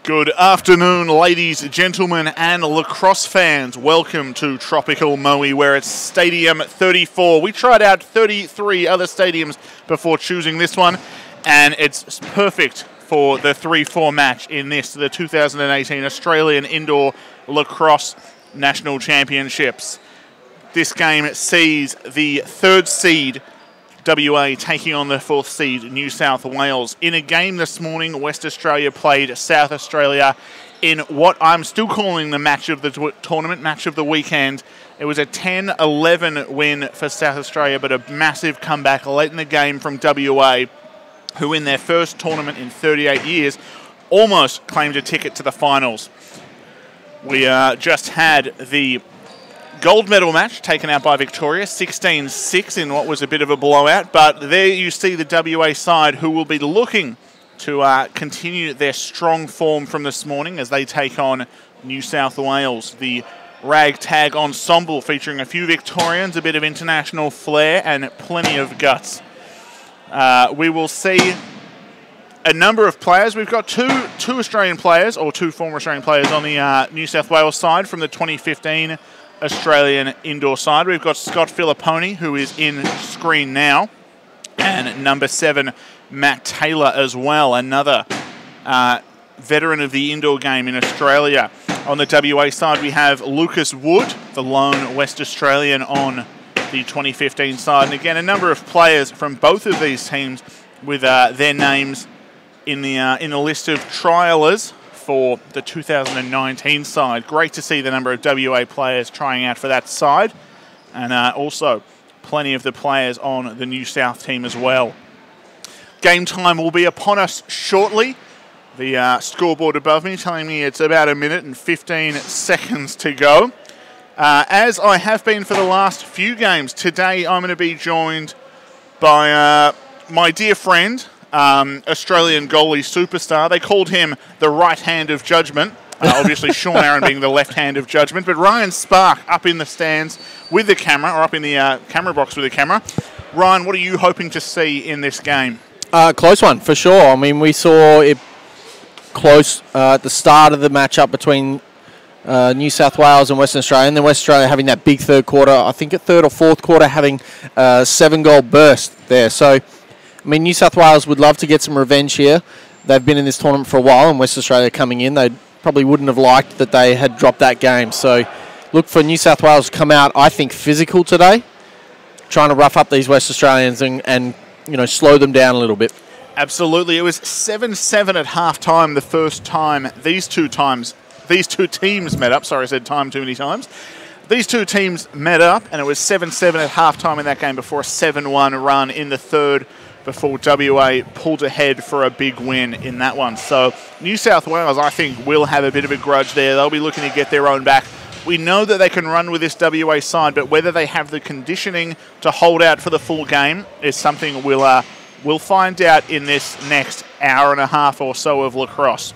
Good afternoon, ladies, gentlemen, and lacrosse fans. Welcome to Tropical Moe, where it's Stadium 34. We tried out 33 other stadiums before choosing this one, and it's perfect for the 3-4 match in this, the 2018 Australian Indoor Lacrosse National Championships. This game sees the third seed WA taking on the fourth seed New South Wales. In a game this morning, West Australia played South Australia in what I'm still calling the match of the tournament, match of the weekend. It was a 10-11 win for South Australia, but a massive comeback late in the game from WA, who in their first tournament in 38 years almost claimed a ticket to the finals. We just had the gold medal match taken out by Victoria, 16-6 in what was a bit of a blowout. But there you see the WA side who will be looking to continue their strong form from this morning as they take on New South Wales. The ragtag ensemble featuring a few Victorians, a bit of international flair, and plenty of guts. We will see a number of players. We've got two Australian players, or two former Australian players on the New South Wales side from the 2015 Australian indoor side. We've got Scott Filipponi, who is in screen now, and number 7, Matt Taylor as well, another veteran of the indoor game in Australia. On the WA side, we have Lucas Wood, the lone West Australian on the 2015 side. And again, a number of players from both of these teams with their names in the list of trialers for the 2019 side. Great to see the number of WA players trying out for that side, and also plenty of the players on the New South team as well. Game time will be upon us shortly. The scoreboard above me telling me it's about 1 minute and 15 seconds to go. As I have been for the last few games, today I'm going to be joined by my dear friend, Australian goalie superstar. They called him the right hand of judgment. Obviously, Sean Aaron being the left hand of judgment. But Ryan Spark up in the stands with the camera, or up in the camera box with the camera. Ryan, what are you hoping to see in this game? Close one, for sure. I mean, we saw it close at the start of the matchup between New South Wales and Western Australia, and then West Australia having that big third quarter. I think at third or fourth quarter having a 7-goal burst there. So, I mean, New South Wales would love to get some revenge here. They've been in this tournament for a while, and West Australia coming in, they probably wouldn't have liked that they had dropped that game. So look for New South Wales to come out, I think, physical today, trying to rough up these West Australians and you know, slow them down a little bit. Absolutely. It was 7-7 at halftime the first time these two teams met up. Sorry, I said time too many times. These two teams met up, and it was 7-7 at halftime in that game before a 7-1 run in the third, before WA pulled ahead for a big win in that one. So New South Wales, I think, will have a bit of a grudge there. They'll be looking to get their own back. We know that they can run with this WA side, but whether they have the conditioning to hold out for the full game is something we'll find out in this next hour and a half or so of lacrosse.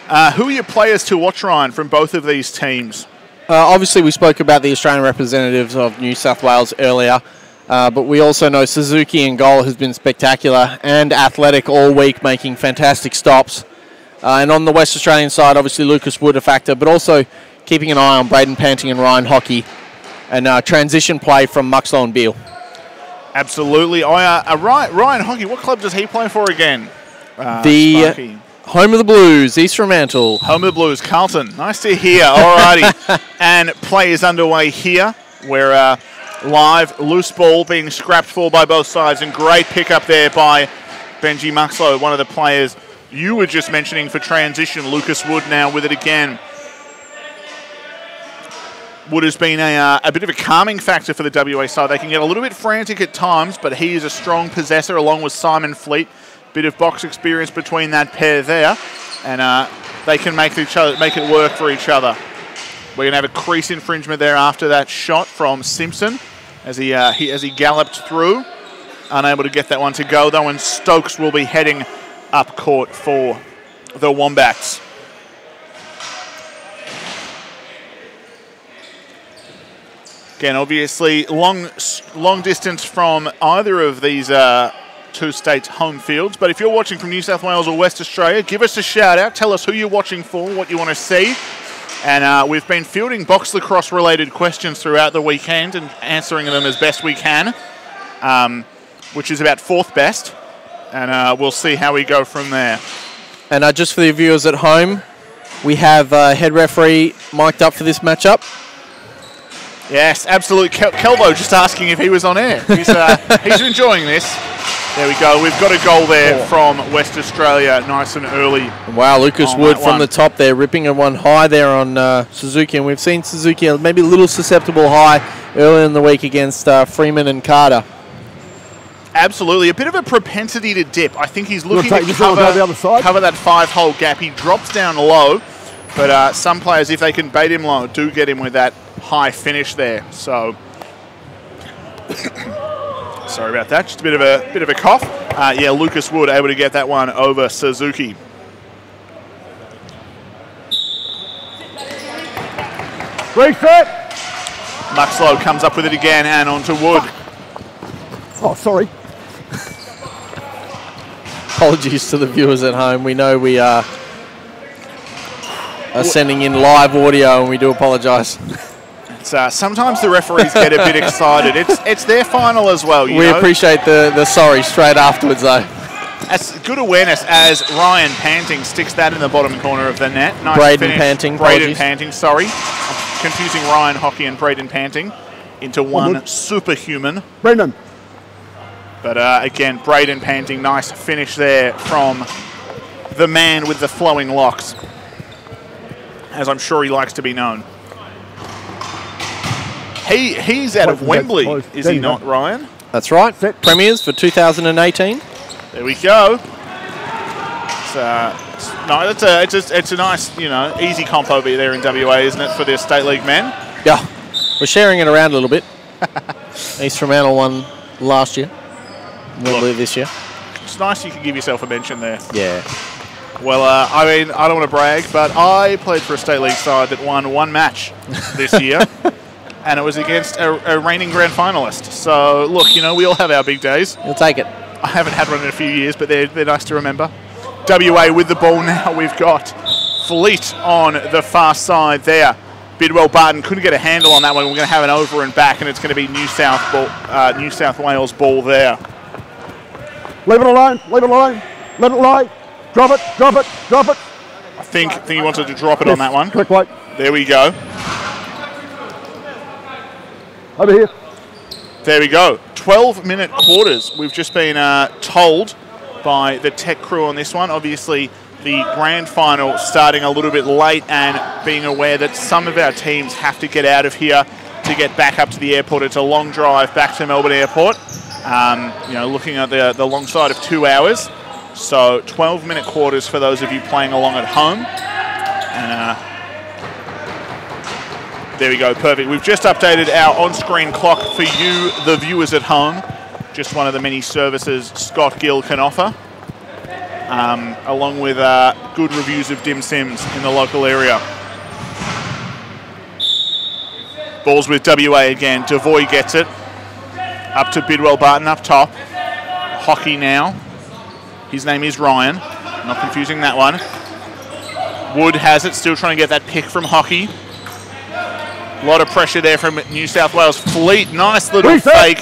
Who are your players to watch, Ryan, from both of these teams? Obviously, we spoke about the Australian representatives of New South Wales earlier. But we also know Suzuki in goal has been spectacular and athletic all week, making fantastic stops. And on the West Australian side, obviously Lucas Wood a factor, but also keeping an eye on Braden Panting and Ryan Hockey, and transition play from Muxlow and Beale. Absolutely. Ryan Hockey, what club does he play for again? The home of the Blues, East Fremantle. Home of the Blues, Carlton. Nice to hear. Alrighty. And play is underway here, where live loose ball being scrapped for by both sides, and great pickup there by Benji Muxlow, one of the players you were just mentioning for transition. Lucas Wood now with it again. Wood has been a bit of a calming factor for the WA side. They can get a little bit frantic at times, but he is a strong possessor along with Simon Fleet. Bit of box experience between that pair there, and they can make it work for each other. We're going to have a crease infringement there after that shot from Simpson as he galloped through, unable to get that one to go though, and Stokes will be heading up court for the Wombats. Again, obviously, long distance from either of these two states' home fields. But if you're watching from New South Wales or West Australia, give us a shout out. Tell us who you're watching for, what you want to see. And we've been fielding box lacrosse related questions throughout the weekend and answering them as best we can, which is about 4th best. And we'll see how we go from there. And just for the viewers at home, we have head referee mic'd up for this matchup. Yes, absolutely. Kelbo just asking if he was on air. He's enjoying this. There we go. We've got a goal there from West Australia, nice and early. Wow, Lucas Wood from the top there, ripping a one high there on Suzuki. And we've seen Suzuki maybe a little susceptible high earlier in the week against Freeman and Carter. Absolutely. A bit of a propensity to dip. I think he's looking to cover that 5-hole gap. He drops down low, but some players, if they can bait him low, do get him with that high finish there. So... Sorry about that. Just a bit of a cough. Yeah, Lucas Wood able to get that one over Suzuki. Reset. Muxlow comes up with it again and onto Wood. Oh, sorry. Apologies to the viewers at home. We know we are sending in live audio, and we do apologise. Sometimes the referees get a bit excited. It's their final as well. We appreciate the sorry straight afterwards, though. That's good awareness as Ryan Panting sticks that in the bottom corner of the net. Nice Braden finish. Panting. Braden Panting, sorry. I'm confusing Ryan Hockey and Braden Panting into one superhuman. Brendan. But again, Braden Panting, nice finish there from the man with the flowing locks, as I'm sure he likes to be known. He's out of Wembley, is he not, Ryan? That's right. Premiers for 2018. There we go. It's a nice, easy comp over there in WA, isn't it, for the State League men? Yeah. We're sharing it around a little bit. East Fremantle won last year. Wembley this year. It's nice you can give yourself a mention there. Yeah. Well, I mean, I don't want to brag, but I played for a State League side that won one match this year. And it was against a reigning grand finalist. So, look, we all have our big days. You'll take it. I haven't had one in a few years, but they're nice to remember. WA with the ball now. We've got Fleet on the far side there. Bidwell Barton couldn't get a handle on that one. We're going to have an over and back, and it's going to be New South Wales ball there. Leave it alone. Leave it alone. Let it lie. Drop it. Drop it. Drop it. I think he wanted to drop it on that one. Quick wait. There we go. Over here. There we go. 12-minute quarters. We've just been told by the tech crew on this one. Obviously, the grand final starting a little bit late and being aware that some of our teams have to get out of here to get back up to the airport. It's a long drive back to Melbourne Airport. Looking at the long side of 2 hours. So 12-minute quarters for those of you playing along at home. And there we go, perfect. We've just updated our on-screen clock for you, the viewers at home. Just one of the many services Scott Gill can offer. Along with good reviews of dim sims in the local area. Ball's with WA again. Devoy gets it. Up to Bidwell Barton up top. Hockey now. His name is Ryan. Not confusing that one. Wood has it. Still trying to get that pick from Hockey. A lot of pressure there from New South Wales. Fleet, nice little fake.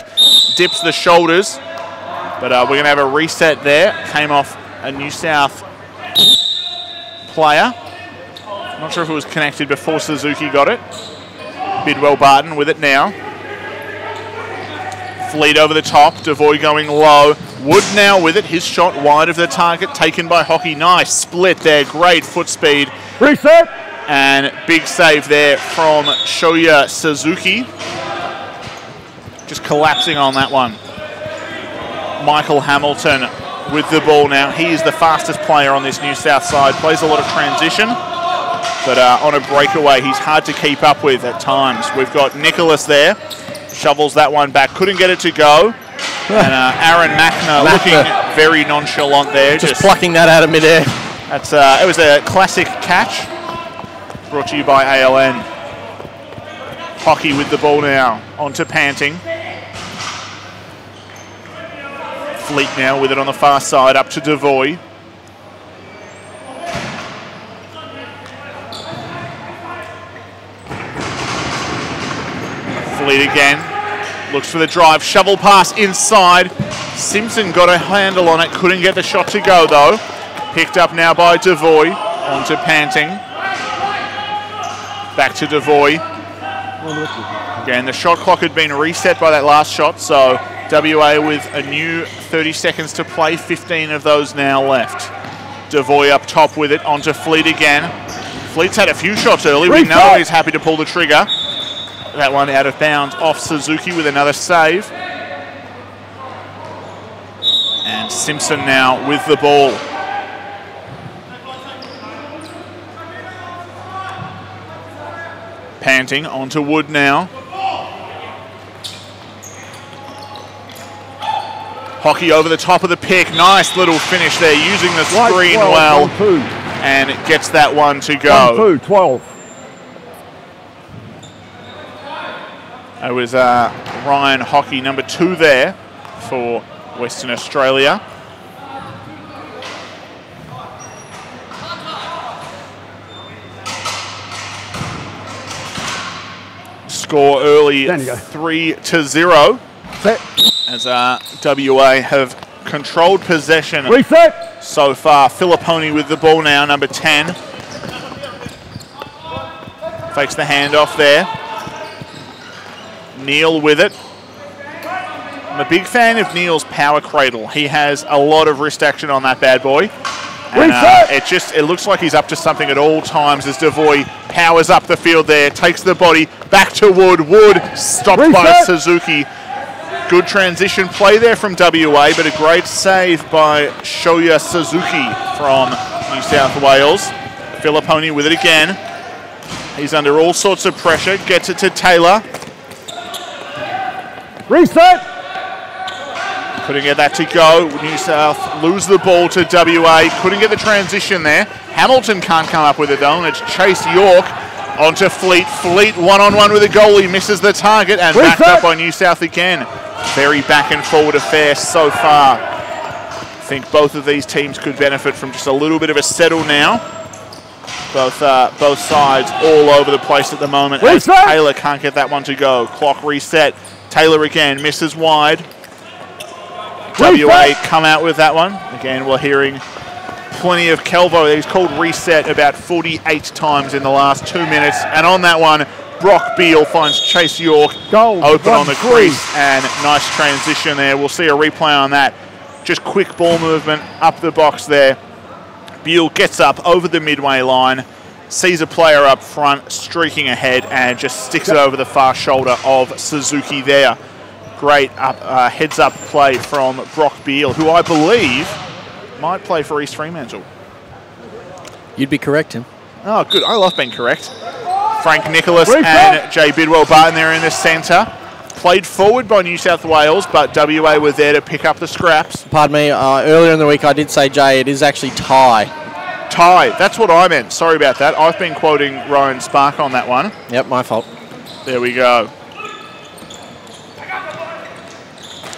Dips the shoulders. But we're going to have a reset there. Came off a New South player. Not sure if it was connected before Suzuki got it. Bidwell Barton with it now. Fleet over the top. Devoy going low. Wood now with it. His shot wide of the target. Taken by Hockey. Nice split there. Great foot speed. Reset. And big save there from Shoya Suzuki. Just collapsing on that one. Michael Hamilton with the ball now. He is the fastest player on this New South side. Plays a lot of transition. But on a breakaway, he's hard to keep up with at times. We've got Nicholas there. Shovels that one back. Couldn't get it to go. And Aaron Machner looking very nonchalant there. Just plucking that out of midair. That's it was a classic catch. Brought to you by ALN. Hockey with the ball now. On to Panting. Fleet now with it on the far side, up to Devoy. Fleet again. Looks for the drive, shovel pass inside. Simpson got a handle on it, couldn't get the shot to go though. Picked up now by Devoy, onto Panting. Back to Devoy. Again, the shot clock had been reset by that last shot, so WA with a new 30 seconds to play, 15 of those now left. Devoy up top with it, onto Fleet again. Fleet's had a few shots early, we know he's happy to pull the trigger. That one out of bounds off Suzuki with another save. And Simpson now with the ball. Panting onto Wood now. Hockey over the top of the pick. Nice little finish there, using the screen well. And it gets that one to go. 12. It was Ryan Hockey, number 2 there for Western Australia. Score early, 3-0. Set. As WA have controlled possession Reset. so far. Filipponi with the ball now, number 10. Fakes the handoff there. Neil with it. I'm a big fan of Neil's power cradle. He has a lot of wrist action on that bad boy. And it looks like he's up to something at all times as Devoy powers up the field there, takes the body back to Wood. Wood stopped by Suzuki. Good transition play there from WA, but a great save by Shoya Suzuki from New South Wales. Filipponi with it again. He's under all sorts of pressure. Gets it to Taylor. Reset. Couldn't get that to go. New South lose the ball to WA. Couldn't get the transition there. Hamilton can't come up with it though, and it's Chase York onto Fleet. Fleet one-on-one with a goalie, misses the target, and backed up by New South again. Very back and forward affair so far. I think both of these teams could benefit from just a little bit of a settle now. Both sides all over the place at the moment. As Taylor can't get that one to go. Clock reset. Taylor again misses wide. WA come out with that one. Again, we're hearing plenty of Kelvo. He's called reset about 48 times in the last 2 minutes. And on that one, Brock Beale finds Chase York open on the crease. And nice transition there. We'll see a replay on that. Just quick ball movement up the box there. Beale gets up over the midway line, sees a player up front, streaking ahead, and just sticks it over the far shoulder of Suzuki there. Great heads-up play from Brock Beale, who I believe might play for East Fremantle. You'd be correct, Tim. Oh, good. I love being correct. Frank Nicholas and Jay Bidwell-Barton there in the centre. Played forward by New South Wales, but WA were there to pick up the scraps. Pardon me, earlier in the week I did say Jay, it is actually Ty. Ty, that's what I meant. Sorry about that. I've been quoting Ryan Spark on that one. Yep, my fault. There we go.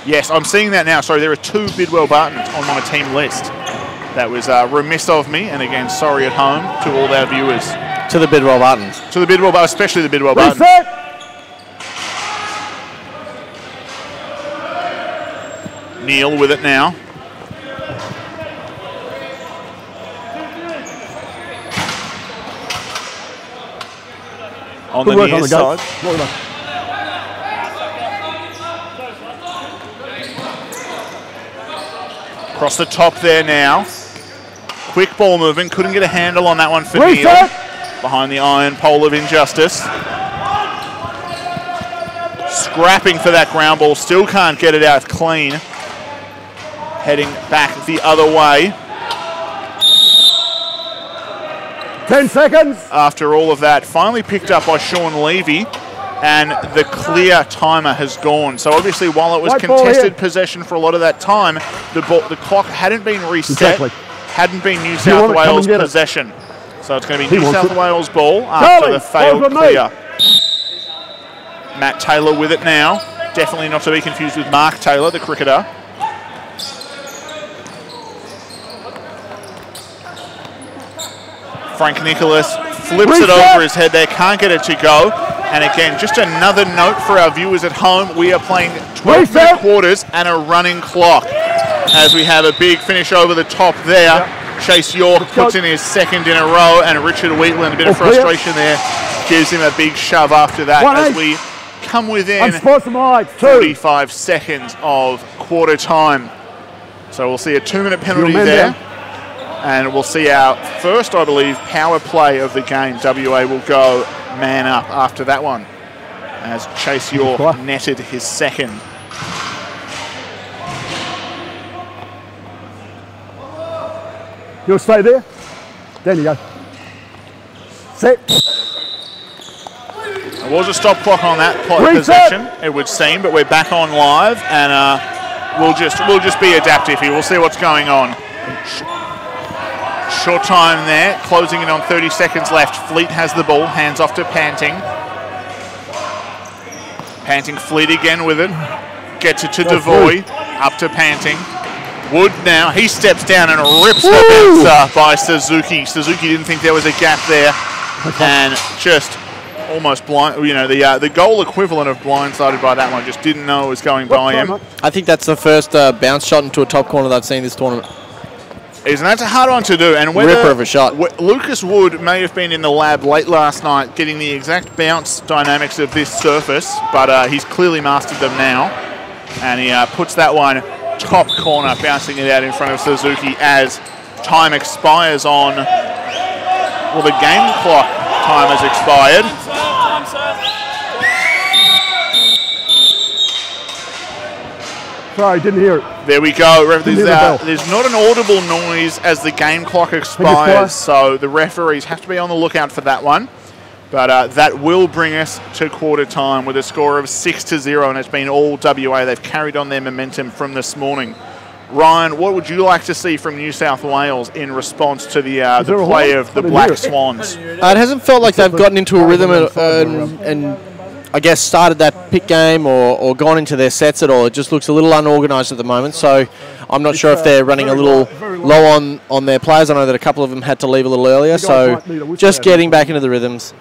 Yes, I'm seeing that now. Sorry, there are 2 Bidwell-Bartons on my team list. That was remiss of me, and again, sorry at home to all our viewers. To the Bidwell-Bartons. To the Bidwell-Bartons, especially the Bidwell-Bartons. Neil with it now. On the near side. Across the top there now. Quick ball movement. Couldn't get a handle on that one for Neil. Behind the iron pole of injustice. Scrapping for that ground ball. Still can't get it out clean. Heading back the other way. 10 seconds. After all of that, finally picked up by Sean Levy, and the clear timer has gone. So obviously, while it was contested possession for a lot of that time, the clock hadn't been reset, hadn't been New South Wales possession. So it's going to be New South Wales ball after the failed clear. Matt Taylor with it now. Definitely not to be confused with Mark Taylor, the cricketer. Frank Nicholas flips it over his head there, can't get it to go. And again, just another note for our viewers at home, we are playing 12-minute quarters and a running clock as we have a big finish over the top there. Chase York puts in his second in a row, and Richard Wheatland, a bit of frustration there, gives him a big shove after that as we come within 45 seconds of quarter time. So we'll see a 2-minute penalty there. And we'll see our first, I believe, power play of the game. WA will go man up after that one as Chase York netted his second. You'll stay there. There you go. Set. There was a stop clock on that possession, it would seem, but we're back on live, and we'll just be adaptive here. We'll see what's going on. Short time there, closing in on 30 seconds left. Fleet has the ball, hands off to Panting. Panting, Fleet again with it. Gets it to Devoy, up to Panting. Wood now, he steps down and rips the bouncer by Suzuki. Suzuki didn't think there was a gap there and just almost blind, the goal equivalent of blindsided by that one, just didn't know it was going by him. I think that's the first bounce shot into a top corner that I've seen this tournament. And that's a hard one to do. And Ripper of a shot. Lucas Wood may have been in the lab late last night getting the exact bounce dynamics of this surface, but he's clearly mastered them now. And he puts that one top corner, bouncing it out in front of Suzuki as time expires on, well, the game clock time has expired. Sorry, didn't hear it. There we go. There's not an audible noise as the game clock expires, so the referees have to be on the lookout for that one. But that will bring us to quarter time with a score of 6-0, and it's been all WA. They've carried on their momentum from this morning. Ryan, what would you like to see from New South Wales in response to the play of the Black Swans? It hasn't felt like they've gotten into a rhythm and I guess started that pick game or gone into their sets at all. It just looks a little unorganised at the moment, so I'm not sure if they're running a little low on their players. I know that a couple of them had to leave a little earlier, so just getting back into the rhythms.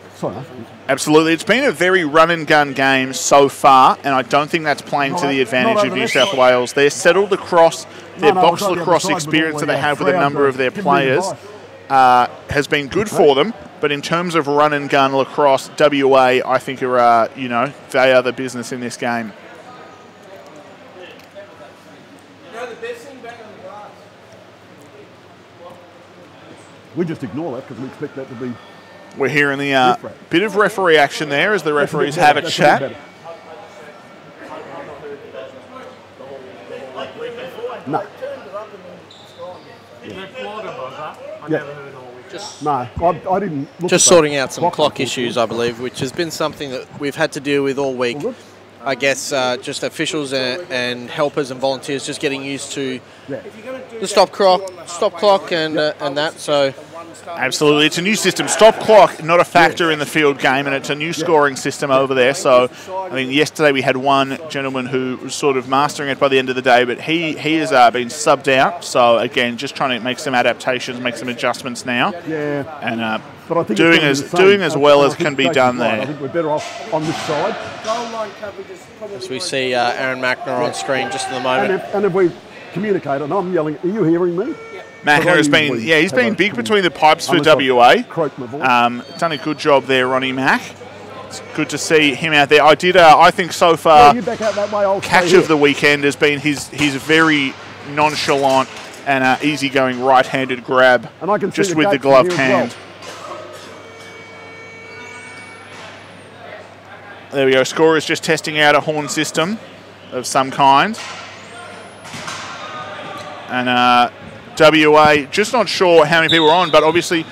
Absolutely. It's been a very run-and-gun game so far, and I don't think that's playing to the advantage of New South Wales. They're settled across their box lacrosse experience that they have with a number of their players. Has been good for them, but in terms of run-and-gun lacrosse, WA, I think, are, they are the business in this game. We just ignore that because we expect that to be... We're hearing the bit of referee action there as the referees have a chat. No. I didn't look just sorting out some clock issues, I believe, which has been something that we've had to deal with all week. I guess just officials and helpers and volunteers just getting used to the stop clock and that. So absolutely, it's a new system. Stop clock, not a factor in the field game, and it's a new scoring system over there. So I think yesterday we had one gentleman who was sort of mastering it by the end of the day, but he has been subbed out. So again, just trying to make some adaptations, make some adjustments now. Yeah. And but I think doing as well as can be done there. I think we're better off on this side. As we see Aaron Mackner on screen just in the moment. And if we communicate, and I'm yelling, are you hearing me? Mackner has been, he's been big between the pipes for WA. Done a good job there, Ronnie Mack. It's good to see him out there. I think so far, catch of the weekend has been his very nonchalant and easygoing right-handed grab, just with the gloved hand. There we go. Scorers just testing out a horn system of some kind. And WA, just not sure how many people are on, but obviously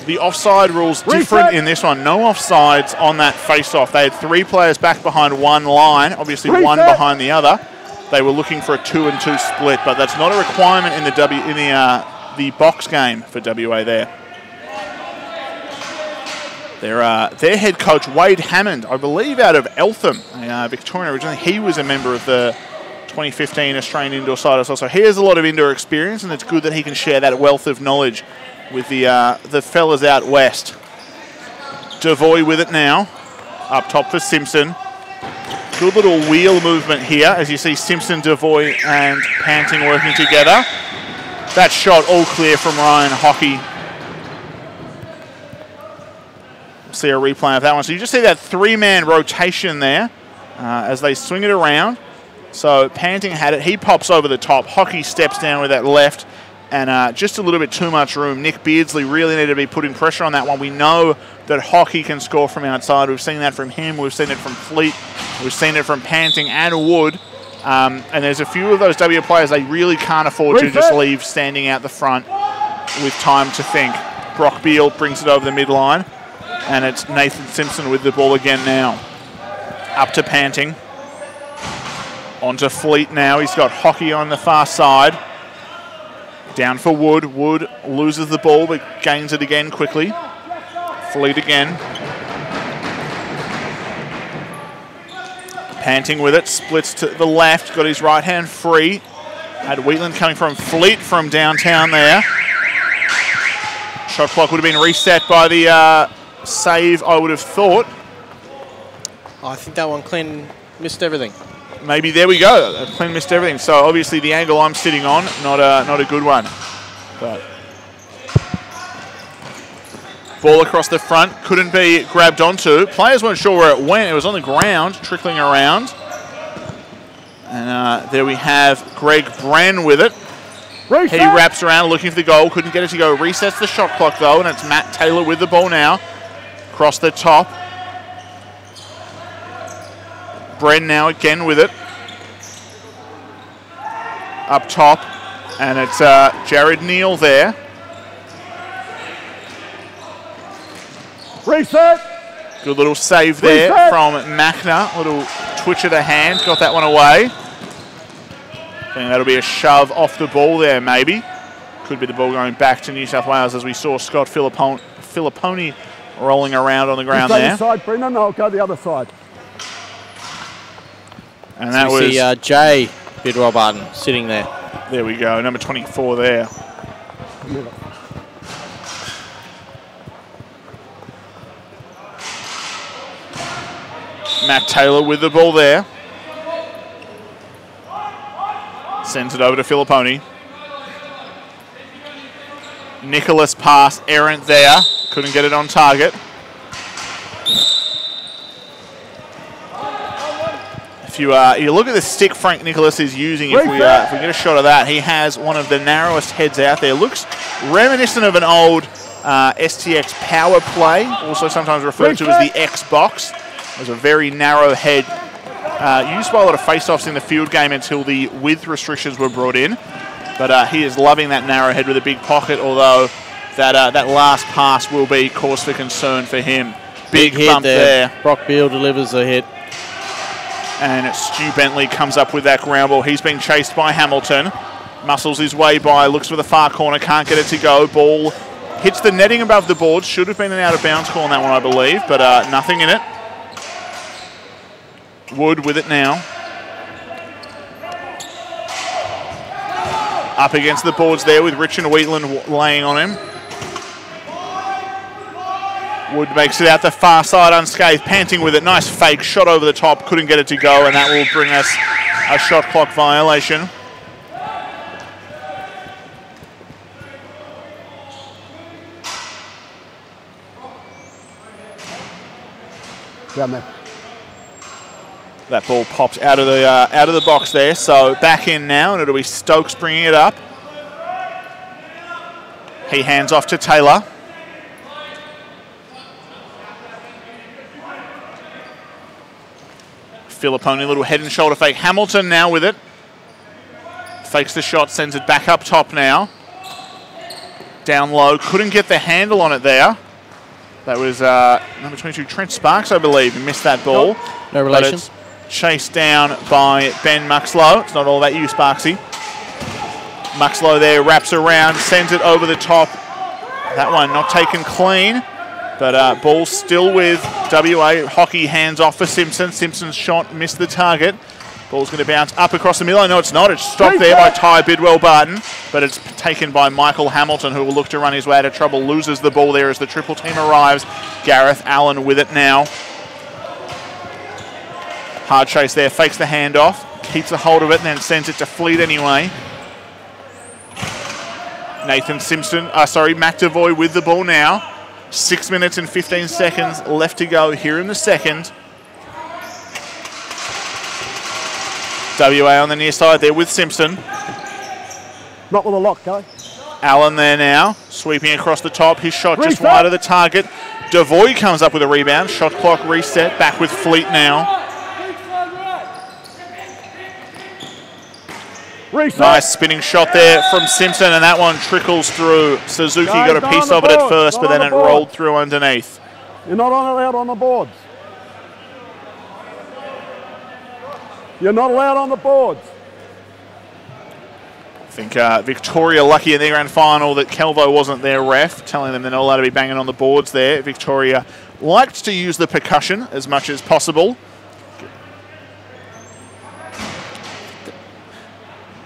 the offside rule's different in this one. No offsides on that face-off. They had 3 players back behind one line, obviously one behind the other. They were looking for a 2-and-2 split, but that's not a requirement in the box game for WA there. Their head coach, Wade Hammond, I believe out of Eltham, Victoria originally. He was a member of the 2015 Australian indoor side as well. So he has a lot of indoor experience, and it's good that he can share that wealth of knowledge with the fellas out west. Devoy with it now. Up top for Simpson. Good little wheel movement here as you see Simpson, Devoy and Panting working together. That shot all clear from Ryan Hockey. We'll see a replay of that one. So you just see that three-man rotation there as they swing it around. So Panting had it. He pops over the top. Hockey steps down with that left. And just a little bit too much room. Nick Beardsley really needed to be putting pressure on that one. We know that Hockey can score from outside. We've seen that from him. We've seen it from Fleet. We've seen it from Panting and Wood. And there's a few of those W players they really can't afford to just leave standing out the front with time to think. Brock Beal brings it over the midline. And it's Nathan Simpson with the ball again now. Up to Panting. On to Fleet now. He's got Hockey on the far side. Down for Wood. Wood loses the ball but gains it again quickly. Fleet again. Panting with it. Splits to the left. Got his right hand free. Had Wheatland coming from Fleet from downtown there. Shot clock would have been reset by the save, I would have thought. I think that one Clean missed everything. Maybe there we go. Clean missed everything. So obviously the angle I'm sitting on, not a good one. But ball across the front, couldn't be grabbed onto. Players weren't sure where it went. It was on the ground, trickling around. And there we have Greg Bran with it. Reset. He wraps around looking for the goal, couldn't get it to go. Resets the shot clock though, and it's Matt Taylor with the ball now. Across the top. Bren now again with it. Up top. And it's Jared Neal there. Reset. Good little save there from Machner. Little twitch of the hand. Got that one away. I think that'll be a shove off the ball there maybe. Could be the ball going back to New South Wales as we saw Scott Filipponi rolling around on the ground there. Side, Brendan. I'll go the other side. And that was see, Jay Bidwell Barton sitting there. There we go, number 24 there. Matt Taylor with the ball there. Sends it over to Filipponi. Nicholas pass errant there. Couldn't get it on target. If you look at the stick Frank Nicholas is using, if we get a shot of that, he has one of the narrowest heads out there. Looks reminiscent of an old STX power play, also sometimes referred to as the Xbox. It was a very narrow head, used by a lot of face-offs in the field game until the width restrictions were brought in. But he is loving that narrow head with a big pocket, although that last pass will be cause for concern for him. Big hit bump there. Brock Beal delivers a hit. And Stu Bentley comes up with that ground ball. He's being chased by Hamilton. Muscles his way by, looks for the far corner, can't get it to go. Ball hits the netting above the board. Should have been an out-of-bounds call on that one, I believe, but nothing in it. Wood with it now. Up against the boards there with Rich and Wheatland laying on him. Wood makes it out the far side unscathed, Panting with it. Nice fake shot over the top, couldn't get it to go, and that will bring us a shot clock violation. Down there. That ball pops out of the box there, so back in now, and it'll be Stokes bringing it up. He hands off to Taylor. Filipponi, little head and shoulder fake. Hamilton now with it. Fakes the shot, sends it back up top now. Down low, couldn't get the handle on it there. That was number 22, Trent Sparks, I believe. He missed that ball. No relation. It's chased down by Ben Muxlow. It's not all about you, Sparksy. Muxlow there wraps around, sends it over the top. That one not taken clean. But ball still with WA. Hockey hands off for Simpson. Simpson's shot missed the target. Ball's going to bounce up across the middle. No, it's not. It's stopped there by Ty Bidwell-Barton, but it's taken by Michael Hamilton, who will look to run his way out of trouble. Loses the ball there as the triple team arrives. Gareth Allen with it now. Hard chase there. Fakes the handoff. Keeps a hold of it and then sends it to Fleet anyway. Nathan Simpson, Matt Devoy with the ball now. 6 minutes and 15 seconds left to go here in the second. WA on the near side there with Simpson. Not with a lock, Kelly. Allen there now, sweeping across the top. His shot just wide of the target. Devoy comes up with a rebound. Shot clock reset. Back with Fleet now. Reset. Nice spinning shot there from Simpson, and that one trickles through. Suzuki got a piece of it at first, but then it rolled through underneath. You're not allowed on the boards. You're not allowed on the boards. I think Victoria lucky in their grand final that Kelvo wasn't their ref, telling them they're not allowed to be banging on the boards there. Victoria liked to use the percussion as much as possible.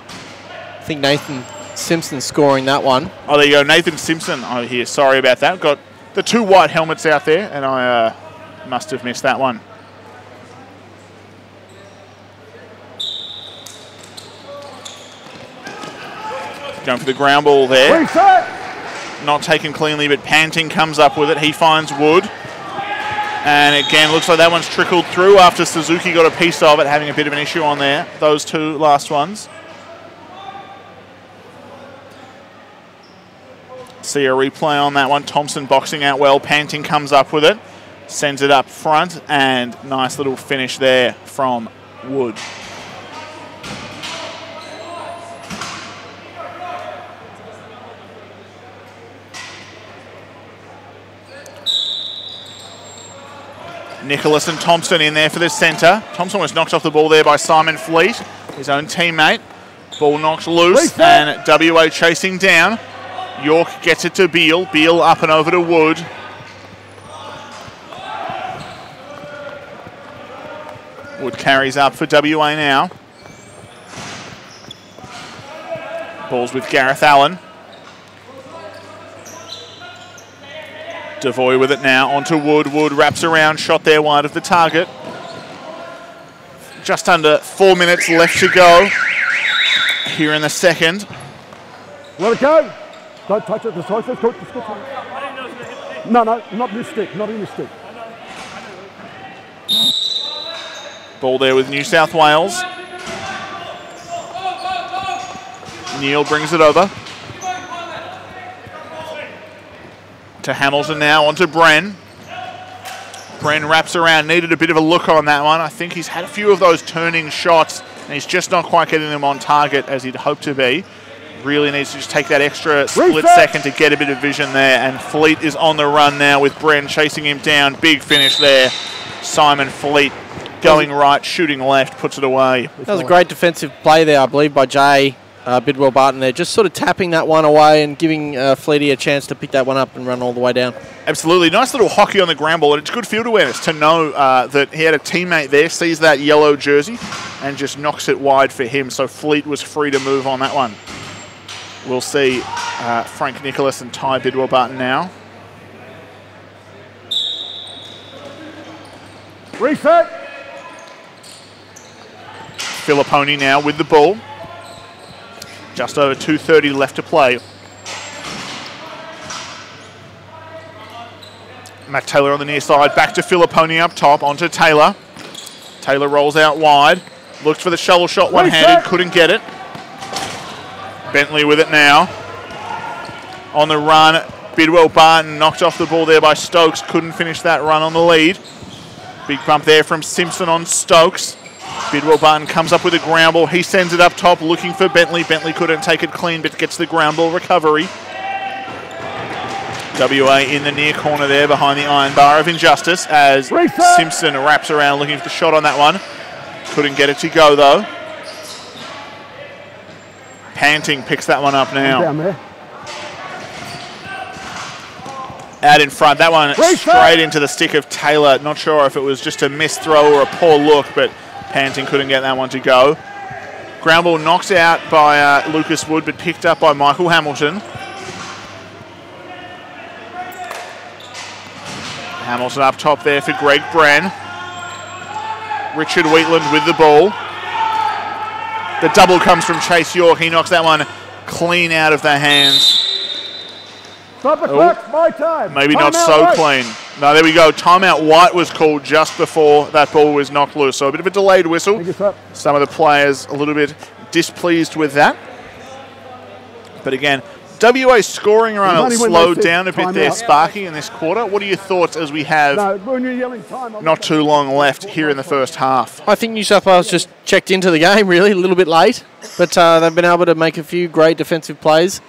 I think Nathan Simpson scoring that one. Oh, there you go. Nathan Simpson over here. Sorry about that. Got the two white helmets out there, and I must have missed that one. Going for the ground ball there. Reset. Not taken cleanly, but Panting comes up with it. He finds Wood. And again, looks like that one's trickled through after Suzuki got a piece of it, having a bit of an issue on there. Those two last ones. See a replay on that one. Thompson boxing out well. Panting comes up with it. Sends it up front. And nice little finish there from Wood. Nicholas and Thompson in there for the centre. Thompson was knocked off the ball there by Simon Fleet, his own teammate. Ball knocked loose and WA chasing down. York gets it to Beale. Beale up and over to Wood. Wood carries up for WA now. Ball's with Gareth Allen. Devoy with it now, onto Wood. Wood wraps around, shot there wide of the target. Just under 4 minutes left to go here in the second. Let it go. Don't touch it. Just touch it. No, not this stick. Not in this stick. Ball there with New South Wales. Neil brings it over. To Hamilton now, onto Bren. Bren wraps around, needed a bit of a look on that one. I think he's had a few of those turning shots, and he's just not quite getting them on target as he'd hoped to be. Really needs to just take that extra split second to get a bit of vision there, and Fleet is on the run now with Bren chasing him down. Big finish there. Simon Fleet going right, shooting left, puts it away. That was a great defensive play there, I believe, by Jay Bidwell-Barton there. Just sort of tapping that one away and giving Fleety a chance to pick that one up and run all the way down. Absolutely. Nice little hockey on the ground ball. And it's good field awareness to know that he had a teammate there, sees that yellow jersey, and just knocks it wide for him. So Fleet was free to move on that one. We'll see Frank Nicholas and Ty Bidwell-Barton now. Reset. Filipponi now with the ball. Just over 2:30 left to play. Matt Taylor on the near side. Back to Filipponi up top. Onto Taylor. Taylor rolls out wide. Looked for the shovel shot one-handed. Couldn't get it. Bentley with it now. On the run. Bidwell-Barton knocked off the ball there by Stokes. Couldn't finish that run on the lead. Big bump there from Simpson on Stokes. Bidwell-Barton comes up with a ground ball. He sends it up top looking for Bentley. Bentley couldn't take it clean, but gets the ground ball recovery. WA in the near corner there behind the iron bar of injustice as Simpson wraps around looking for the shot on that one. Couldn't get it to go though. Panting picks that one up now. Down there. Out in front. That one straight into the stick of Taylor. Not sure if it was just a missed throw or a poor look, but Panting couldn't get that one to go. Ground ball knocked out by Lucas Wood, but picked up by Michael Hamilton. Hamilton up top there for Greg Bren. Richard Wheatland with the ball. The double comes from Chase York. He knocks that one clean out of the hands. Stop the clock, my time. Maybe Time not out, so White. clean. No, there we go. Timeout White was called just before that ball was knocked loose. So a bit of a delayed whistle. Some of the players a little bit displeased with that. But again, WA scoring run slowed down a bit there, Sparky, in this quarter. What are your thoughts as we have not too long left here in the first half? I think New South Wales just checked into the game, really, a little bit late. But they've been able to make a few great defensive plays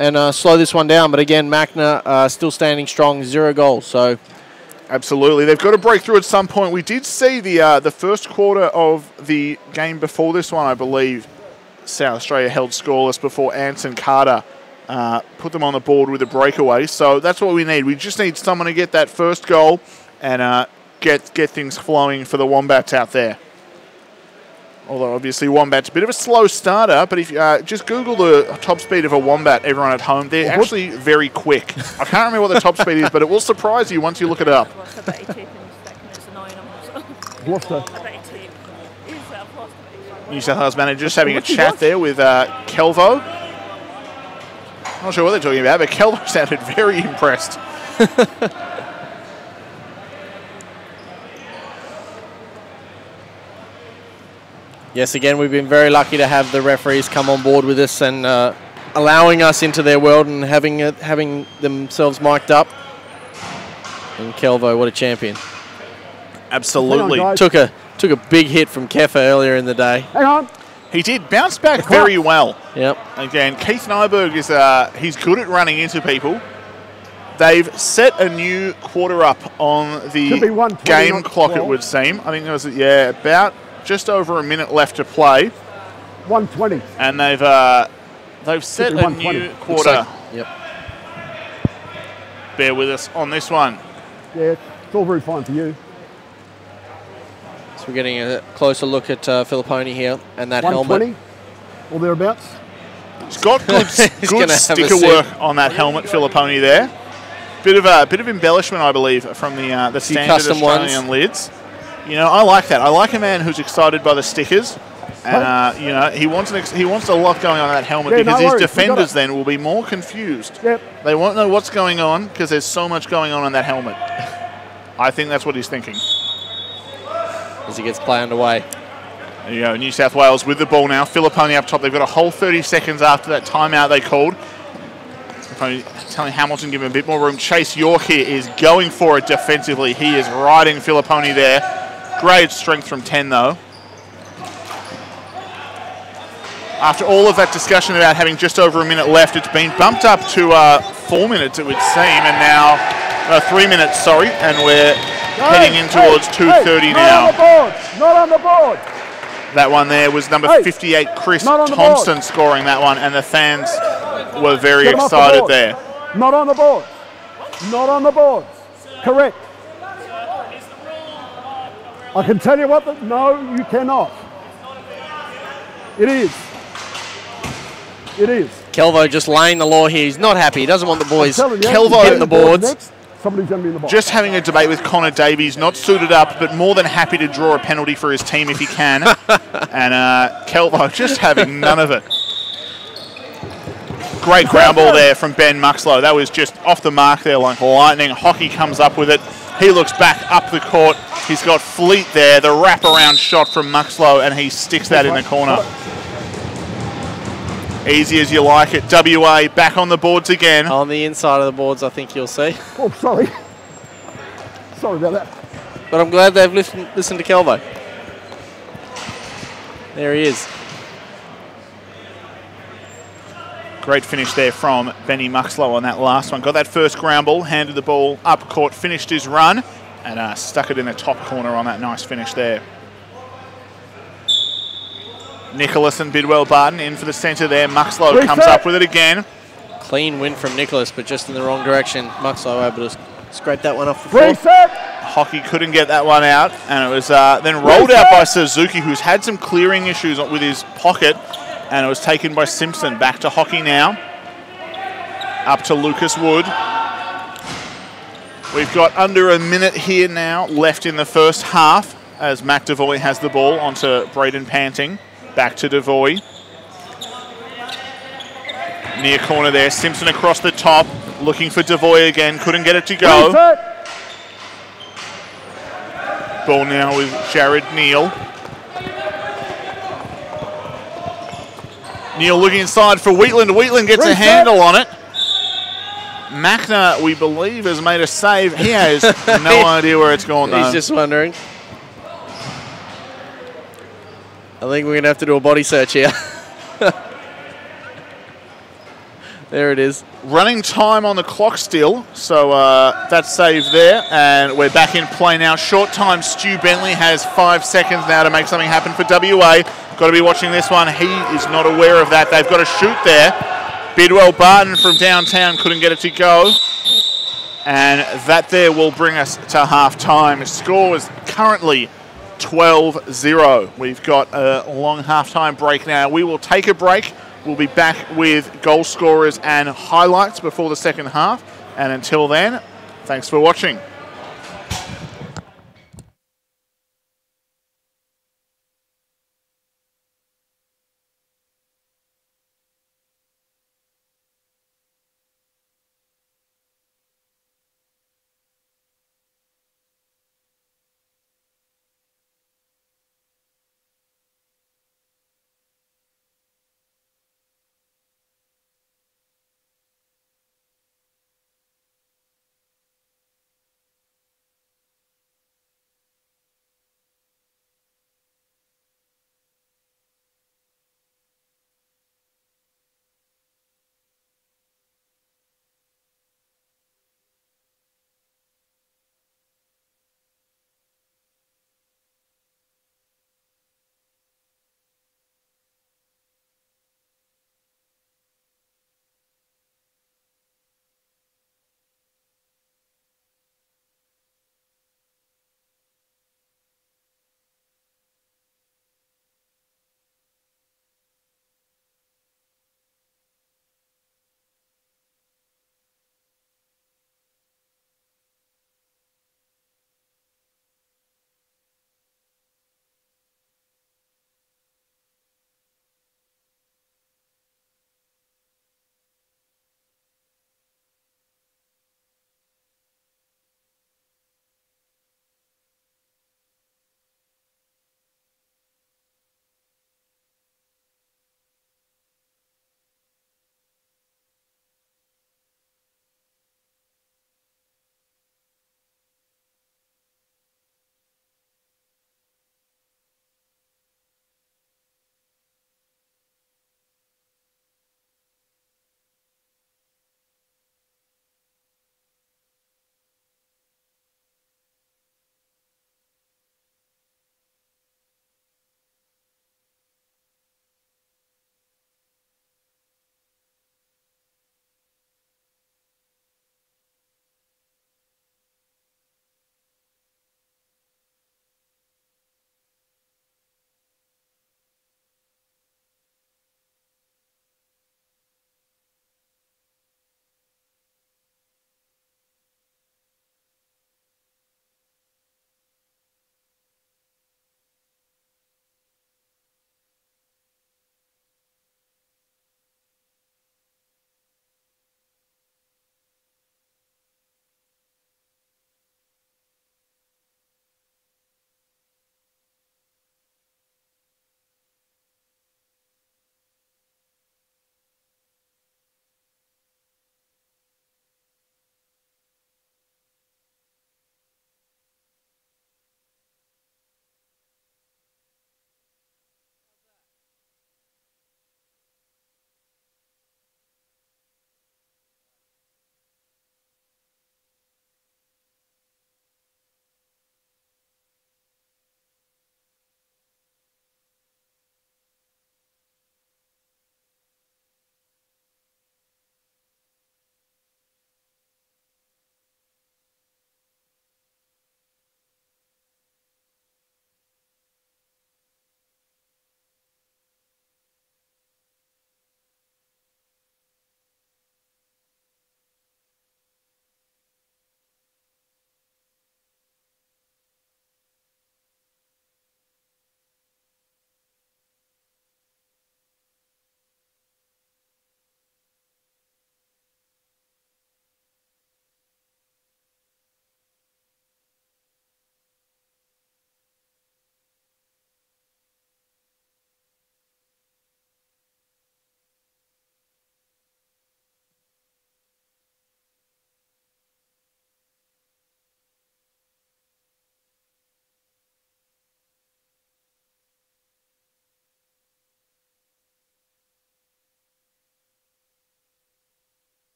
and slow this one down. But again, Macna still standing strong, 0 goals. So absolutely. They've got to break through at some point. We did see the first quarter of the game before this one, I believe. South Australia held scoreless before Anson Carter put them on the board with a breakaway. So that's what we need. We just need someone to get that first goal and get things flowing for the Wombats out there. Although obviously Wombat's a bit of a slow starter, but if you just Google the top speed of a Wombat, everyone at home, they're actually very quick. I can't remember what the top speed is, but it will surprise you once you look it up. New South Wales manager just having a chat there with Kelvo. Not sure what they're talking about, but Kelvo sounded very impressed. yes, again, we've been very lucky to have the referees come on board with us and allowing us into their world and having themselves mic'd up. And Kelvo, what a champion. Absolutely. Took a big hit from Kefa earlier in the day. Hang on. He did bounce back very well. Yep. Again, Keith Nyberg is he's good at running into people. They've set a new quarter up on the game clock, it would seem. I think there was about just over a minute left to play. 120. And they've set a new quarter. Yep. Bear with us on this one. Yeah, it's all very fine for you. So we're getting a closer look at Filipponi here and that 120 helmet. or thereabouts. He's got good sticker work on that helmet, Filipponi there. Bit of embellishment, I believe, from the standard Australian lids. You know, I like that. I like a man who's excited by the stickers. And, you know, he wants a lot going on in that helmet because his defenders then will be more confused. Yep. They won't know what's going on because there's so much going on in that helmet. I think that's what he's thinking. As he gets play underway. There you go, New South Wales with the ball now. Filipponi up top. They've got a whole 30 seconds after that timeout they called. Telling Hamilton, give him a bit more room. Chase York here is going for it defensively. He is riding Filipponi there. Great strength from 10, though. After all of that discussion about having just over a minute left, it's been bumped up to 4 minutes, it would seem, and now 3 minutes, sorry, and we're heading in towards 2:30 now. Not on the board. That one there was number 58, Chris Thompson, scoring that one, and the fans were very excited there. Not on the board. Not on the board. Correct. I can tell you what. No, you cannot. It is. It is. Kelvo just laying the law here. He's not happy. He doesn't want the boys Kelvo getting the boards. Somebody's going to be in the box. Just having a debate with Connor Davies, not suited up, but more than happy to draw a penalty for his team if he can. And Kelvo just having none of it. Great ground ball there from Ben Muxlow. That was just off the mark there like lightning. Hockey comes up with it. He looks back up the court. He's got Fleet there, the wraparound shot from Muxlow, and he sticks that in the corner. Easy as you like it. WA back on the boards again. On the inside of the boards, I think you'll see. Oh, sorry. Sorry about that. But I'm glad they've listened to Kelvo. There he is. Great finish there from Benny Muxlow on that last one. Got that first ground ball, handed the ball up court, finished his run, and stuck it in the top corner on that nice finish there. Nicholas and Bidwell Barton in for the centre there. Muxlow comes up with it again. Clean win from Nicholas, but just in the wrong direction. Muxlow able to Scrape that one off the floor. Reset. Hockey couldn't get that one out, and it was then rolled out by Suzuki, who's had some clearing issues with his pocket, and it was taken by Simpson. Back to Hockey now. Up to Lucas Wood. We've got under a minute here now left in the first half as Mac Devoy has the ball onto Braden Panting. Back to Devoy. Near corner there, Simpson across the top, looking for Devoy again, couldn't get it to go. Reset. Ball now with Jared Neal. Neal looking inside for Wheatland. Wheatland gets a handle on it. Machner, we believe, has made a save. He has no idea where it's gone, though. He's just wondering. I think we're going to have to do a body search here. There it is. Running time on the clock still, so that's saved there, and we're back in play now. Short time, Stu Bentley has 5 seconds now to make something happen for WA. Got to be watching this one. He is not aware of that. They've got to shoot there. Bidwell Barton from downtown couldn't get it to go, and that there will bring us to half-time. Score is currently 12-0. We've got a long half-time break now. We will take a break. We'll be back with goal scorers and highlights before the second half. And until then, thanks for watching.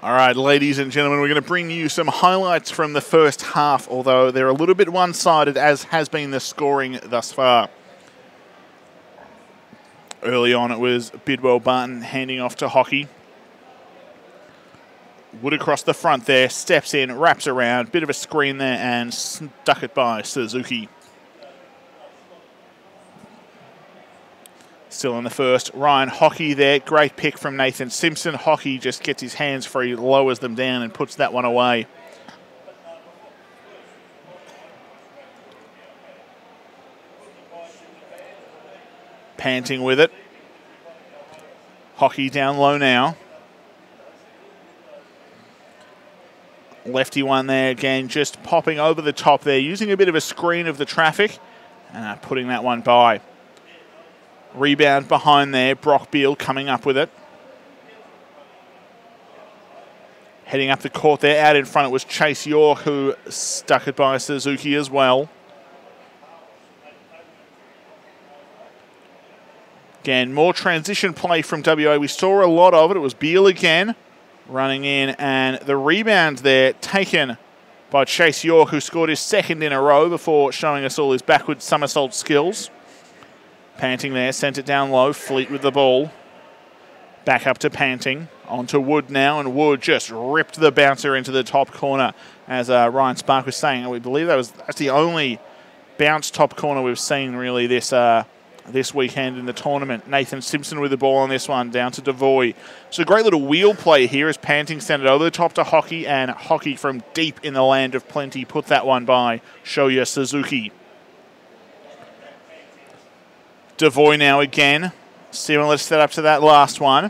All right, ladies and gentlemen, we're going to bring you some highlights from the first half, although they're a little bit one-sided, as has been the scoring thus far. Early on, it was Bidwell Barton handing off to Hockey. Wood across the front there, steps in, wraps around, bit of a screen there, and stuck it by Suzuki. Still in the first, Ryan Hockey there. Great pick from Nathan Simpson. Hockey just gets his hands free, lowers them down, and puts that one away. Panting with it. Hockey down low now. Lefty one there again, just popping over the top there, using a bit of a screen of the traffic, and putting that one by. Rebound behind there, Brock Beale coming up with it. Heading up the court there, out in front it was Chase York who stuck it by Suzuki as well. Again, more transition play from WA. We saw a lot of it. It was Beale again running in, and the rebound there taken by Chase York, who scored his second in a row before showing us all his backward somersault skills. Panting there, sent it down low, Fleet with the ball. Back up to Panting, onto Wood now, and Wood just ripped the bouncer into the top corner. As Ryan Spark was saying, we believe that's the only bounce top corner we've seen really this weekend in the tournament. Nathan Simpson with the ball on this one, down to Devoy. So a great little wheel play here as Panting sent it over the top to Hockey, and Hockey from deep in the land of plenty put that one by Shoya Suzuki. Devoy now again. Similar setup to that last one.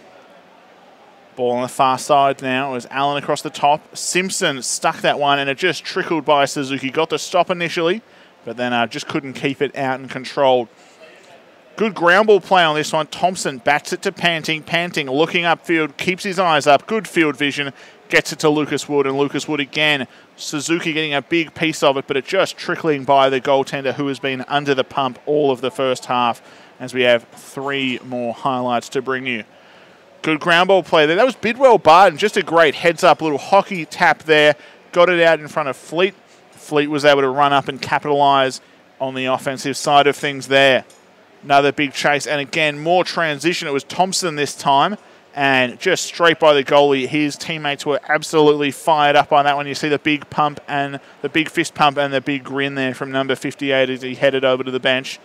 Ball on the far side now. It was Allen across the top. Simpson stuck that one, and it just trickled by Suzuki. Got the stop initially, but then just couldn't keep it out and controlled. Good ground ball play on this one. Thompson bats it to Panting. Panting looking upfield, keeps his eyes up. Good field vision. Gets it to Lucas Wood, and Lucas Wood again. Suzuki getting a big piece of it, but it just trickling by the goaltender who has been under the pump all of the first half, as we have 3 more highlights to bring you. Good ground ball play there. That was Bidwell Barton. Just a great heads-up little hockey tap there. Got it out in front of Fleet. Fleet was able to run up and capitalise on the offensive side of things there. Another big chase, and again, more transition. It was Thompson this time, and just straight by the goalie. His teammates were absolutely fired up on that one. You see the big pump and the big fist pump and the big grin there from number 58 as he headed over to the bench.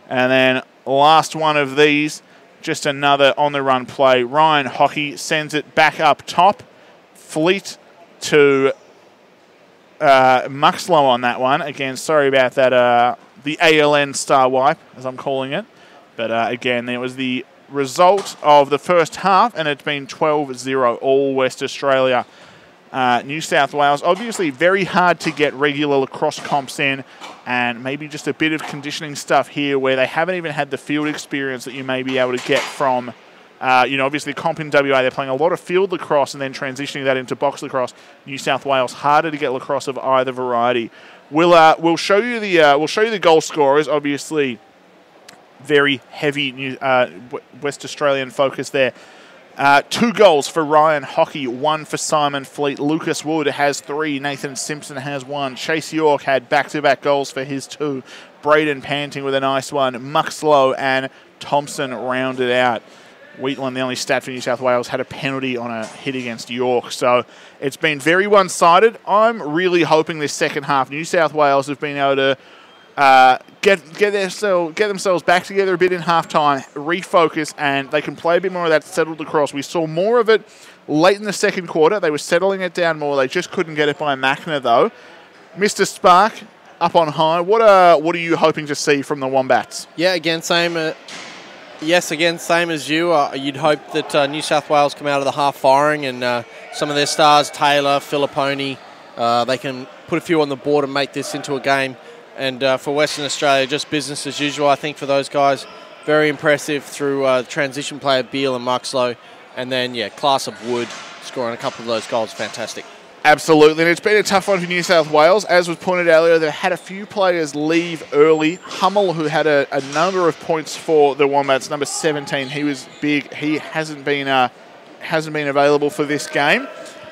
And then last one of these, just another on-the-run play. Ryan Hockey sends it back up top. Fleet to Muxlow on that one. Again, sorry about that, the ALN star wipe, as I'm calling it. But again, there was the result of the first half, and it's been 12-0 all West Australia. New South Wales, obviously very hard to get regular lacrosse comps in, and maybe just a bit of conditioning stuff here where they haven't even had the field experience that you may be able to get from, obviously comp in WA, they're playing a lot of field lacrosse and then transitioning that into box lacrosse. New South Wales, harder to get lacrosse of either variety. We'll show you the goal scorers, obviously very heavy West Australian focus there. 2 goals for Ryan Hockey, 1 for Simon Fleet. Lucas Wood has 3. Nathan Simpson has 1. Chase York had back-to-back goals for his 2. Braden Panting with a nice one. Muxlow and Thompson rounded out. Wheatland, the only stat for New South Wales, had a penalty on a hit against York. So it's been very one-sided. I'm really hoping this second half New South Wales have been able to get themselves back together a bit in halftime, refocus, and they can play a bit more of that settled across. We saw more of it late in the second quarter. They were settling it down more. They just couldn't get it by Mackner, though. Mr. Spark, up on high. What are you hoping to see from the Wombats? Yeah, again, same as you. You'd hope that New South Wales come out of the half firing, and some of their stars, Taylor, Filipponi, they can put a few on the board and make this into a game. And for Western Australia, just business as usual, I think, for those guys. Very impressive through transition play of Beale and Muxlow. And then, class of Wood scoring a couple of those goals. Fantastic. Absolutely, and it's been a tough one for New South Wales. As was pointed out earlier, they've had a few players leave early. Hummel, who had a number of points for the Wombats, number 17, he was big. He hasn't been available for this game.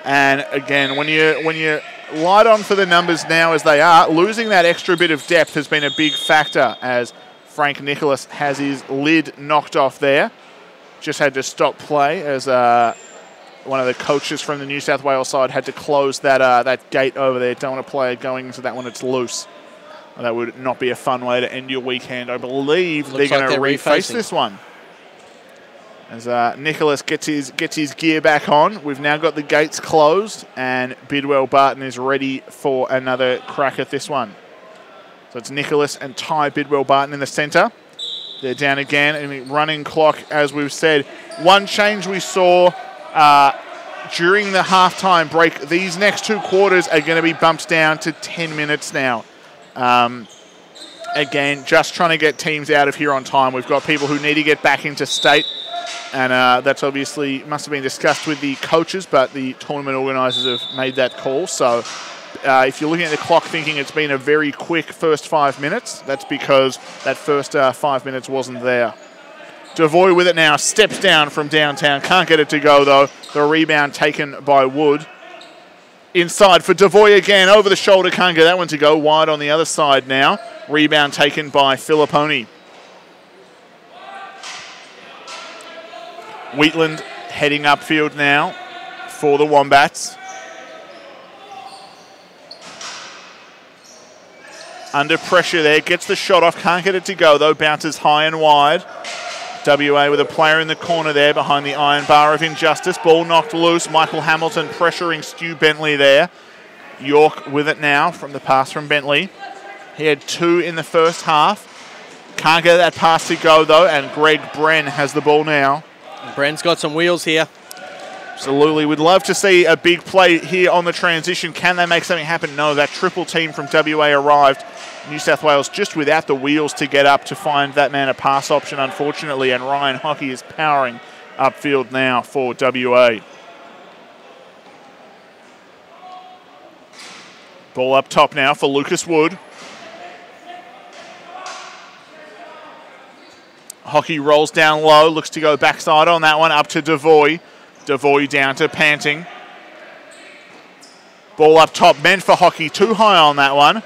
And again, when you light on for the numbers now as they are, losing that extra bit of depth has been a big factor as Frank Nicholas has his lid knocked off there. Just had to stop play as one of the coaches from the New South Wales side had to close that gate over there. Don't want a player going into that when it's loose. Well, that would not be a fun way to end your weekend. I believe they're going to reface this one. As Nicholas gets his gear back on, we've now got the gates closed, and Bidwell Barton is ready for another crack at this one. So it's Nicholas and Ty Bidwell Barton in the centre. They're down again, and running clock, as we've said. One change we saw during the halftime break, these next 2 quarters are going to be bumped down to 10 minutes now. Again, just trying to get teams out of here on time. We've got people who need to get back into state. And that's obviously must have been discussed with the coaches, but the tournament organisers have made that call. So if you're looking at the clock thinking it's been a very quick first 5 minutes, that's because that first 5 minutes wasn't there. Devoy with it now, steps down from downtown. Can't get it to go, though. The rebound taken by Wood. Inside for Devoy again, over the shoulder. Can't get that one to go. Wide on the other side now. Rebound taken by Filipponi. Wheatland heading upfield now for the Wombats. Under pressure there, gets the shot off, can't get it to go though, bounces high and wide. WA with a player in the corner there behind the iron bar of injustice. Ball knocked loose, Michael Hamilton pressuring Stu Bentley there. York with it now from the pass from Bentley. He had 2 in the first half. Can't get that pass to go though, and Greg Bren has the ball now. Bren's got some wheels here. Absolutely. We'd love to see a big play here on the transition. Can they make something happen? No, that triple team from WA arrived. New South Wales just without the wheels to get up to find that man a pass option, unfortunately, and Ryan Hockey is powering upfield now for WA. Ball up top now for Lucas Wood. Hockey rolls down low, looks to go backside on that one, up to Devoy. Devoy down to Panting. Ball up top, meant for Hockey, too high on that one.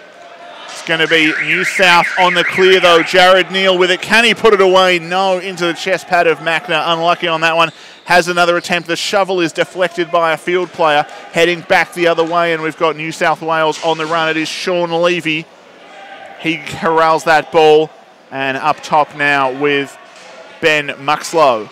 It's going to be New South on the clear though. Jared Neal with it. Can he put it away? No, into the chest pad of Mackner. Unlucky on that one. Has another attempt. The shovel is deflected by a field player, heading back the other way, and we've got New South Wales on the run. It is Sean Levy. He corrals that ball. And up top now with Ben Muxlow.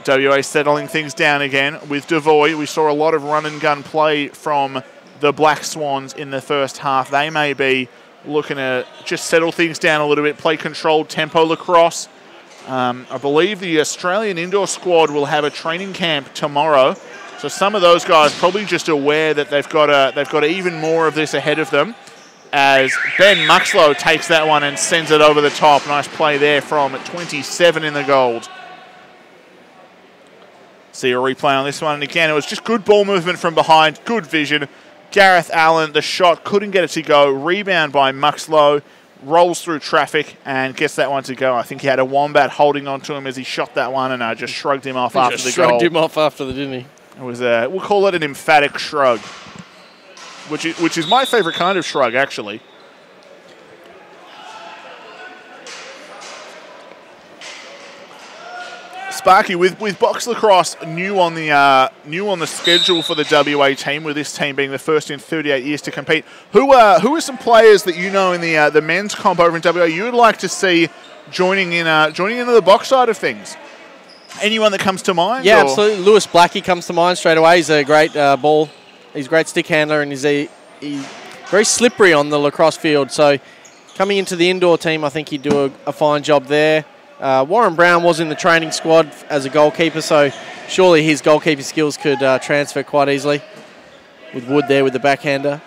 WA settling things down again with Devoy. We saw a lot of run and gun play from the Black Swans in the first half. They may be looking to just settle things down a little bit, play controlled tempo lacrosse. I believe the Australian indoor squad will have a training camp tomorrow. So some of those guys probably just aware that they've got even more of this ahead of them. As Ben Muxlow takes that one and sends it over the top. Nice play there from 27 in the gold. See a replay on this one. And again, it was just good ball movement from behind, good vision. Gareth Allen, the shot, couldn't get it to go. Rebound by Muxlow, rolls through traffic and gets that one to go. I think he had a Wombat holding on to him as he shot that one and just shrugged him off after the goal. Shrugged him off after the, didn't he? It was we'll call it an emphatic shrug, which is my favourite kind of shrug, actually. Sparky, with box lacrosse new on the schedule for the WA team, with this team being the first in 38 years to compete, who are some players that you know in the men's comp over in WA you would like to see joining into the box side of things? Anyone that comes to mind? Yeah, absolutely. Lewis Blackie comes to mind straight away. He's a great ball. He's a great stick handler, and he's very slippery on the lacrosse field. So coming into the indoor team, I think he'd do a fine job there. Warren Brown was in the training squad as a goalkeeper, so surely his goalkeeping skills could transfer quite easily. With Wood there with the backhander.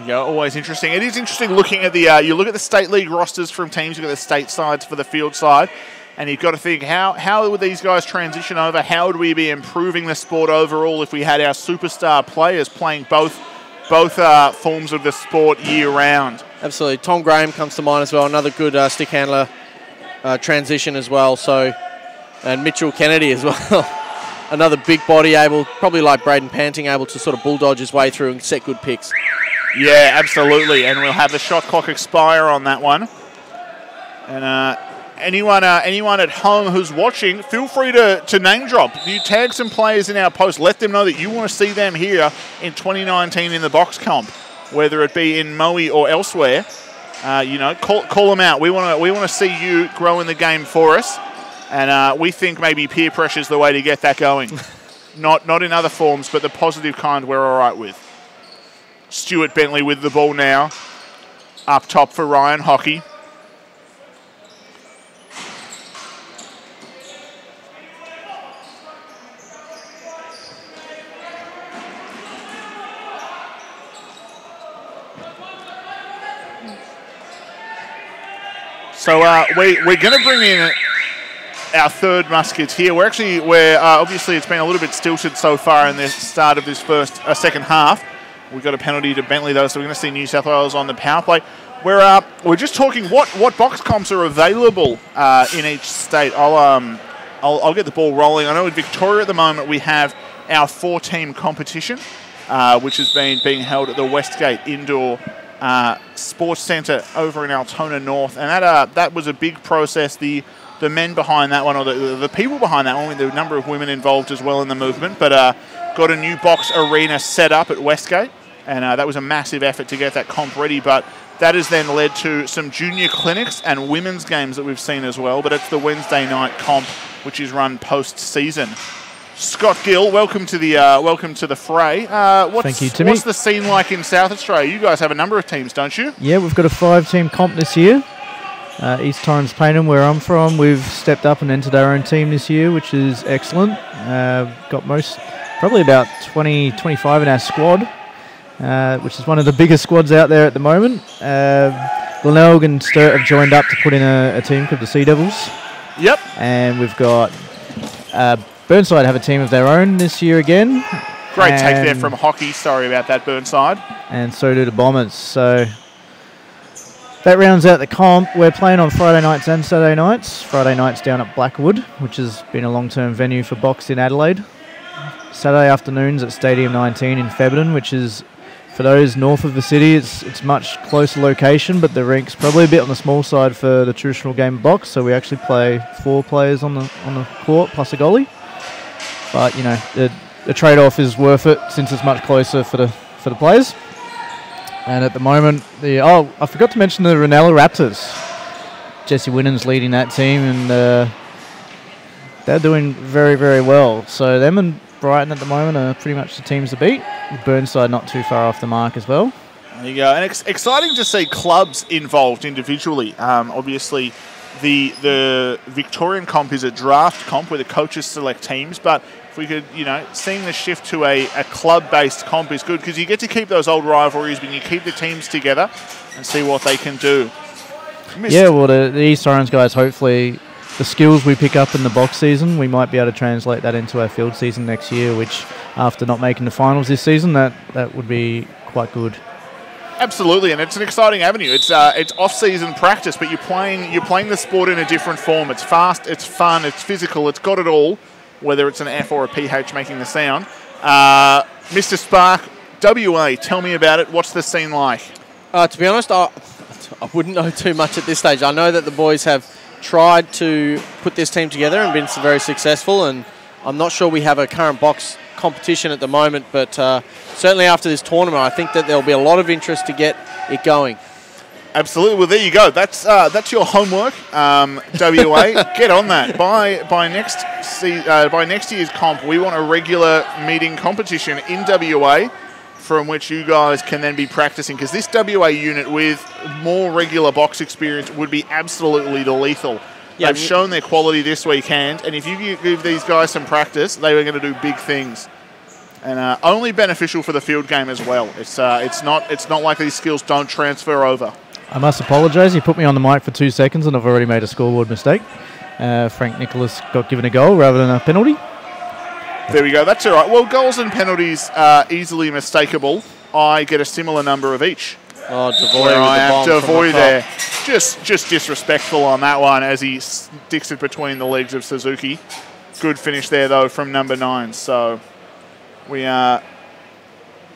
Yeah, always interesting. It is interesting looking at the you look at the state league rosters from teams. You've got the state sides for the field side, and you've got to think how would these guys transition over? How would we be improving the sport overall if we had our superstar players playing both forms of the sport year round? Absolutely. Tom Graham comes to mind as well. Another good stick handler. Transition as well, and Mitchell Kennedy as well. another big body able, probably like Braden Panting, able to sort of bulldodge his way through and set good picks. Yeah, absolutely. And we'll have the shot clock expire on that one. And anyone at home who's watching, feel free to name drop. You tag some players in our post. Let them know that you want to see them here in 2019 in the box comp, whether it be in Moe or elsewhere. Call them out. We want to see you grow in the game for us. And we think maybe peer pressure is the way to get that going. not in other forms, but the positive kind we're all right with. Stuart Bentley with the ball now. Up top for Ryan Hockey. So we're going to bring in our third muskets here. Obviously it's been a little bit stilted so far in the start of this second half. We've got a penalty to Bentley though, so we're going to see New South Wales on the power play. We're just talking what box comps are available in each state. I'll get the ball rolling. I know in Victoria at the moment we have our 4-team competition, which has been being held at the Westgate Indoor Sports Centre over in Altona North, and that was a big process. The men behind that one, or the people behind that one, with the number of women involved as well in the movement, but got a new box arena set up at Westgate, and that was a massive effort to get that comp ready, but that has then led to some junior clinics and women's games that we've seen as well, but it's the Wednesday night comp, which is run post-season. Scott Gill, welcome to the fray. Thank you, Timmy. What's the scene like in South Australia? You guys have a number of teams, don't you? Yeah, we've got a 5-team comp this year. East Torrens Payneham, where I'm from, we've stepped up and entered our own team this year, which is excellent. Got probably about 20-25 in our squad, which is one of the biggest squads out there at the moment. Glenelg and Sturt have joined up to put in a team called the Sea Devils. Yep. And we've got Burnside have a team of their own this year again. Great take there from Hockey. Sorry about that, Burnside. And so do the Bombers. So that rounds out the comp. We're playing on Friday nights and Saturday nights. Friday nights down at Blackwood, which has been a long-term venue for box in Adelaide. Saturday afternoons at Stadium 19 in Febden, which is, for those north of the city, it's much closer location, but the rink's probably a bit on the small side for the traditional game of box. So we actually play 4 players on the court plus a goalie. But you know, the trade-off is worth it since it's much closer for the players. And at the moment, I forgot to mention the Ranella Raptors. Jesse Winnen's leading that team, and they're doing very, very well. So them and Brighton at the moment are pretty much the teams to beat. Burnside not too far off the mark as well. There you go. And exciting to see clubs involved individually. Obviously, the Victorian comp is a draft comp where the coaches select teams, but if we could, seeing the shift to a club-based comp is good because you get to keep those old rivalries when you keep the teams together and see what they can do. Yeah, well, the East Torrens guys, hopefully the skills we pick up in the box season, we might be able to translate that into our field season next year, which after not making the finals this season, that would be quite good. Absolutely, and it's an exciting avenue. It's off-season practice, but you're playing the sport in a different form. It's fast, it's fun, it's physical, it's got it all, whether it's an F or a PH making the sound. Mr. Spark, WA, tell me about it. What's the scene like? To be honest, I wouldn't know too much at this stage. I know that the boys have tried to put this team together and been very successful, and I'm not sure we have a current box competition at the moment, but certainly after this tournament, I think that there'll be a lot of interest to get it going. Absolutely. Well, there you go. That's your homework, WA. Get on that. By next year's comp, we want a regular meeting competition in WA from which you guys can then be practicing, because this WA unit with more regular box experience would be absolutely lethal. Yeah, they've shown their quality this weekend, and if you give these guys some practice, they are going to do big things. And only beneficial for the field game as well. It's not like these skills don't transfer over. I must apologise. You put me on the mic for 2 seconds and I've already made a scoreboard mistake. Frank Nicholas got given a goal rather than a penalty. There we go. That's all right. Well, goals and penalties are easily mistakable. I get a similar number of each. Oh, Devoy where I have Devoy there. Just disrespectful on that one as he sticks it between the legs of Suzuki. Good finish there, though, from number 9. So we are...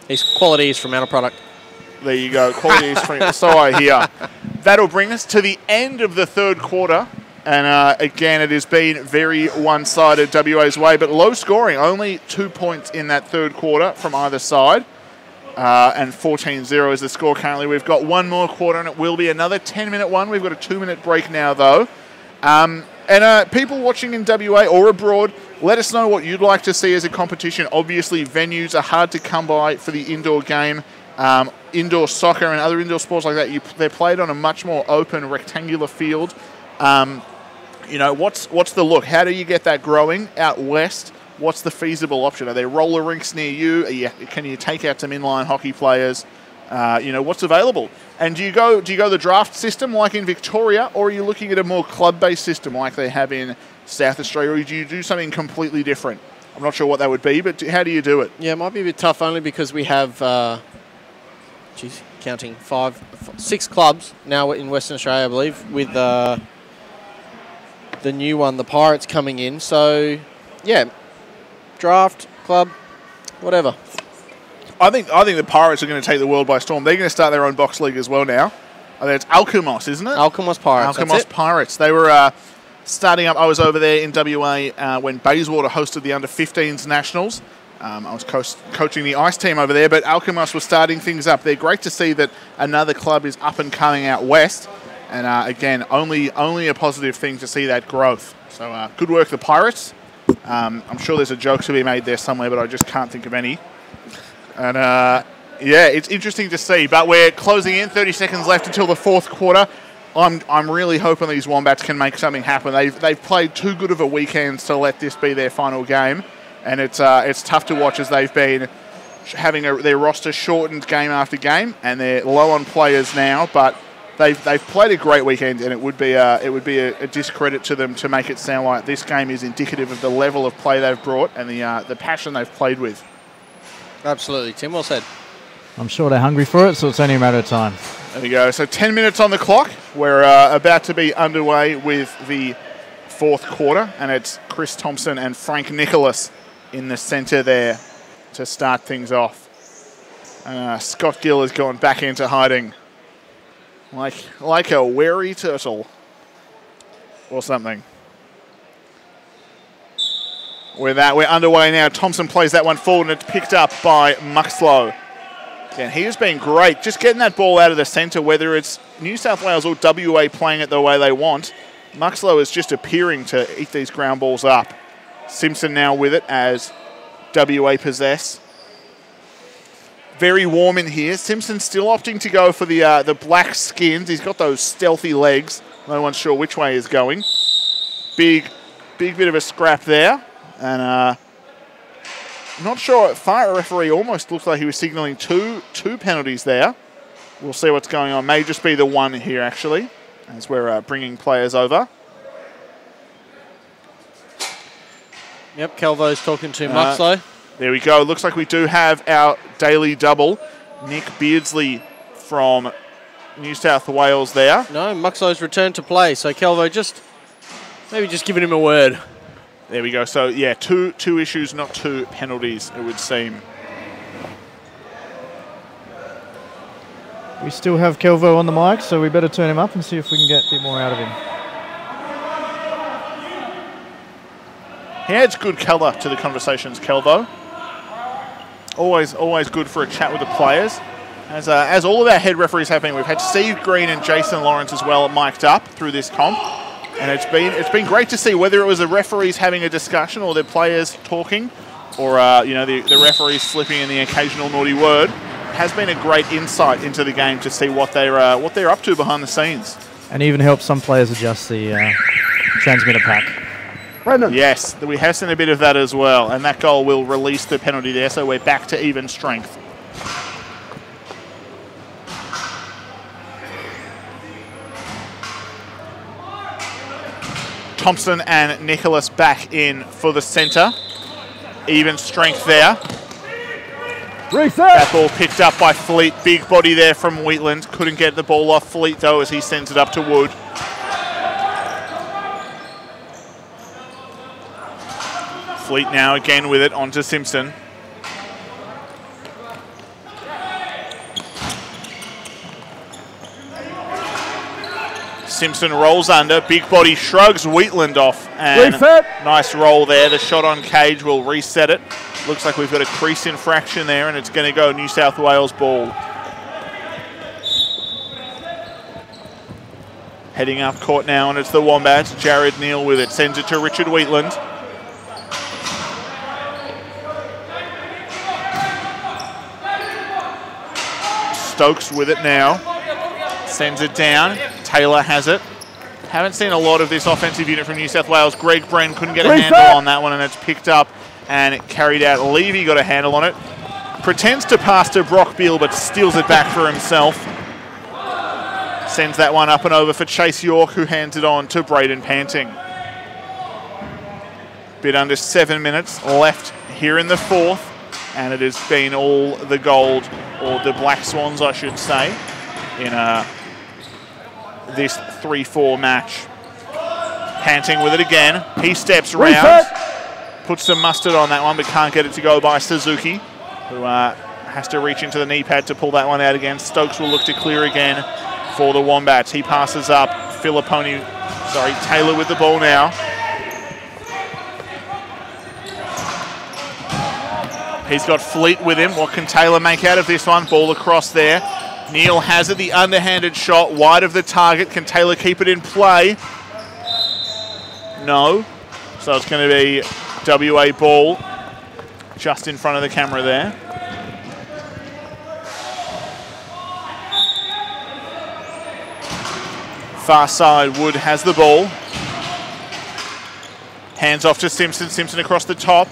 His quality is from our product. There you go. Quality is from... So I hear. That'll bring us to the end of the third quarter. And again, it has been very one-sided WA's way, but low scoring. Only 2 points in that third quarter from either side. And 14-0 is the score currently. We've got one more quarter, and it will be another 10-minute one. We've got a 2-minute break now, though. And people watching in WA or abroad, let us know what you'd like to see as a competition. Obviously, venues are hard to come by for the indoor game. Indoor soccer and other indoor sports like that, they're played on a much more open, rectangular field. You know, what's the look? How do you get that growing out west? What's the feasible option? Are there roller rinks near you? Can you take out some inline hockey players? You know, what's available? And do you go the draft system like in Victoria, or are you looking at a more club-based system like they have in South Australia, or do you do something completely different? I'm not sure what that would be, but how do you do it? Yeah, it might be a bit tough only because we have, counting 6 clubs now in Western Australia, I believe, with the new one, the Pirates, coming in. So, yeah, draft, club, whatever. I think the Pirates are going to take the world by storm. They're going to start their own box league as well now. I think it's Alkimos, isn't it? Alkimos Pirates. Alkimos Pirates. They were starting up. I was over there in WA when Bayswater hosted the under-15s nationals. I was coaching the ice team over there, but Alkimos was starting things up. They're great to see that another club is up and coming out west. And again, only a positive thing to see that growth. So good work, the Pirates. I'm sure there's a joke to be made there somewhere, but I just can't think of any. And yeah, it's interesting to see. But we're closing in. 30 seconds left until the fourth quarter. I'm really hoping these Wombats can make something happen. They've played too good of a weekend to let this be their final game, and it's tough to watch as they've been having their roster shortened game after game, and they're low on players now. But they've played a great weekend, and it would be a discredit to them to make it sound like this game is indicative of the level of play they've brought and the passion they've played with. Absolutely, Tim. Well said. I'm sure they're hungry for it, so it's only a matter of time. There we go. So 10 minutes on the clock. We're about to be underway with the fourth quarter, and it's Chris Thompson and Frank Nicholas in the centre there to start things off. Scott Gill has gone back into hiding like a wary turtle or something. With that, we're underway now. Thompson plays that one forward, and it's picked up by Muxlow. Again, he has been great, just getting that ball out of the centre, whether it's New South Wales or WA playing it the way they want. Muxlow is just appearing to eat these ground balls up. Simpson now with it as WA possess. Very warm in here. Simpson still opting to go for the black skins. He's got those stealthy legs. No one's sure which way he's going. Big bit of a scrap there. And not sure. Fire referee almost looks like he was signalling two penalties there. We'll see what's going on. May just be the one here, actually, as we're bringing players over. Yep, Calvo's talking to Muxlow. There we go. Looks like we do have our daily double. Nick Beardsley from New South Wales there. No, Muxlow's returned to play, so Calvo maybe just giving him a word. There we go. So, yeah, two issues, not 2 penalties, it would seem. We still have Kelvo on the mic, so we better turn him up and see if we can get a bit more out of him. He adds good colour to the conversations, Kelvo. Always good for a chat with the players. As all of our head referees have been, we've had Steve Green and Jason Lawrence as well mic'd up through this comp. And it's been great to see, whether it was the referees having a discussion or the players talking, or the referees slipping in the occasional naughty word. It has been a great insight into the game to see what they're up to behind the scenes. And even helps some players adjust the transmitter pack. Brendan. Yes, we have seen a bit of that as well, and that goal will release the penalty there, so we're back to even strength. Thompson and Nicholas back in for the centre. Even strength there. Reset. That ball picked up by Fleet. Big body there from Wheatland. Couldn't get the ball off Fleet, though, as he sends it up to Wood. Fleet now again with it onto Simpson. Simpson rolls under, big body shrugs Wheatland off, and nice roll there. The shot on cage will reset it. Looks like we've got a crease infraction there, and it's going to go New South Wales ball. Heading up court now, and it's the Wombats. Jared Neal with it, sends it to Richard Wheatland. Stokes with it now, sends it down. Taylor has it. Haven't seen a lot of this offensive unit from New South Wales. Greg Bren couldn't get a handle on that one, and it's picked up and it carried out. Levy got a handle on it. Pretends to pass to Brock Beale, but steals it back for himself. Sends that one up and over for Chase York, who hands it on to Braden Panting. Bit under 7 minutes left here in the fourth, and it has been all the gold, or the Black Swans, I should say, in this 3-4 match. Panting with it again. He steps round, puts some mustard on that one, but can't get it to go by Suzuki, who has to reach into the knee pad to pull that one out again. Stokes will look to clear again for the Wombats. He passes up. Taylor with the ball now. He's got Fleet with him. What can Taylor make out of this one? Ball across there. Neal has it, the underhanded shot, wide of the target. Can Taylor keep it in play? No. So it's going to be WA ball just in front of the camera there. Far side, Wood has the ball. Hands off to Simpson. Simpson across the top.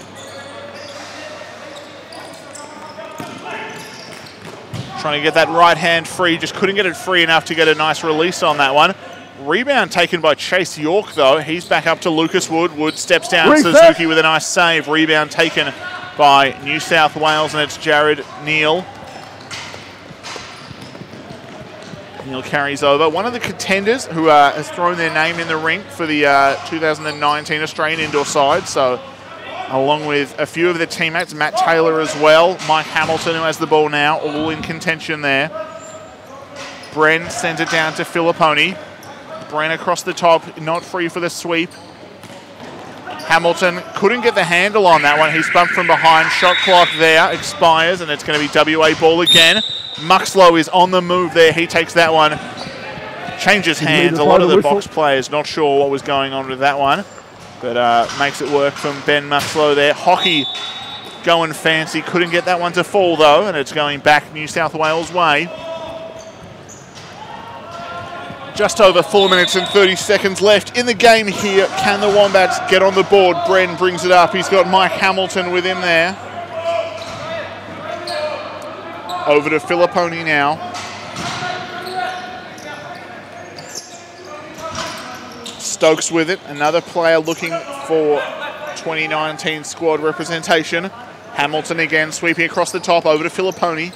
Trying to get that right hand free, just couldn't get it free enough to get a nice release on that one. Rebound taken by Chase York though. He's back up to Lucas Wood. Wood steps down. Suzuki with a nice save. Rebound taken by New South Wales, and it's Jared Neal. Neal carries over. One of the contenders who has thrown their name in the ring for the 2019 Australian indoor side. So along with a few of the teammates, Matt Taylor as well, Mike Hamilton, who has the ball now, all in contention there. Bren sends it down to Filipponi. Bren across the top, not free for the sweep. Hamilton couldn't get the handle on that one. He's bumped from behind. Shot clock there, expires, and it's going to be WA ball again. Muxlow is on the move there. He takes that one, changes hands. A lot of the box players not sure what was going on with that one, but makes it work from Ben Muxlow there. Hockey going fancy. Couldn't get that one to fall though, and it's going back New South Wales way. Just over 4 minutes and 30 seconds left in the game here. Can the Wombats get on the board? Bren brings it up. He's got Mike Hamilton with him there. Over to Filipponi now. Stokes with it. Another player looking for 2019 squad representation. Hamilton again, sweeping across the top. Over to Filipponi.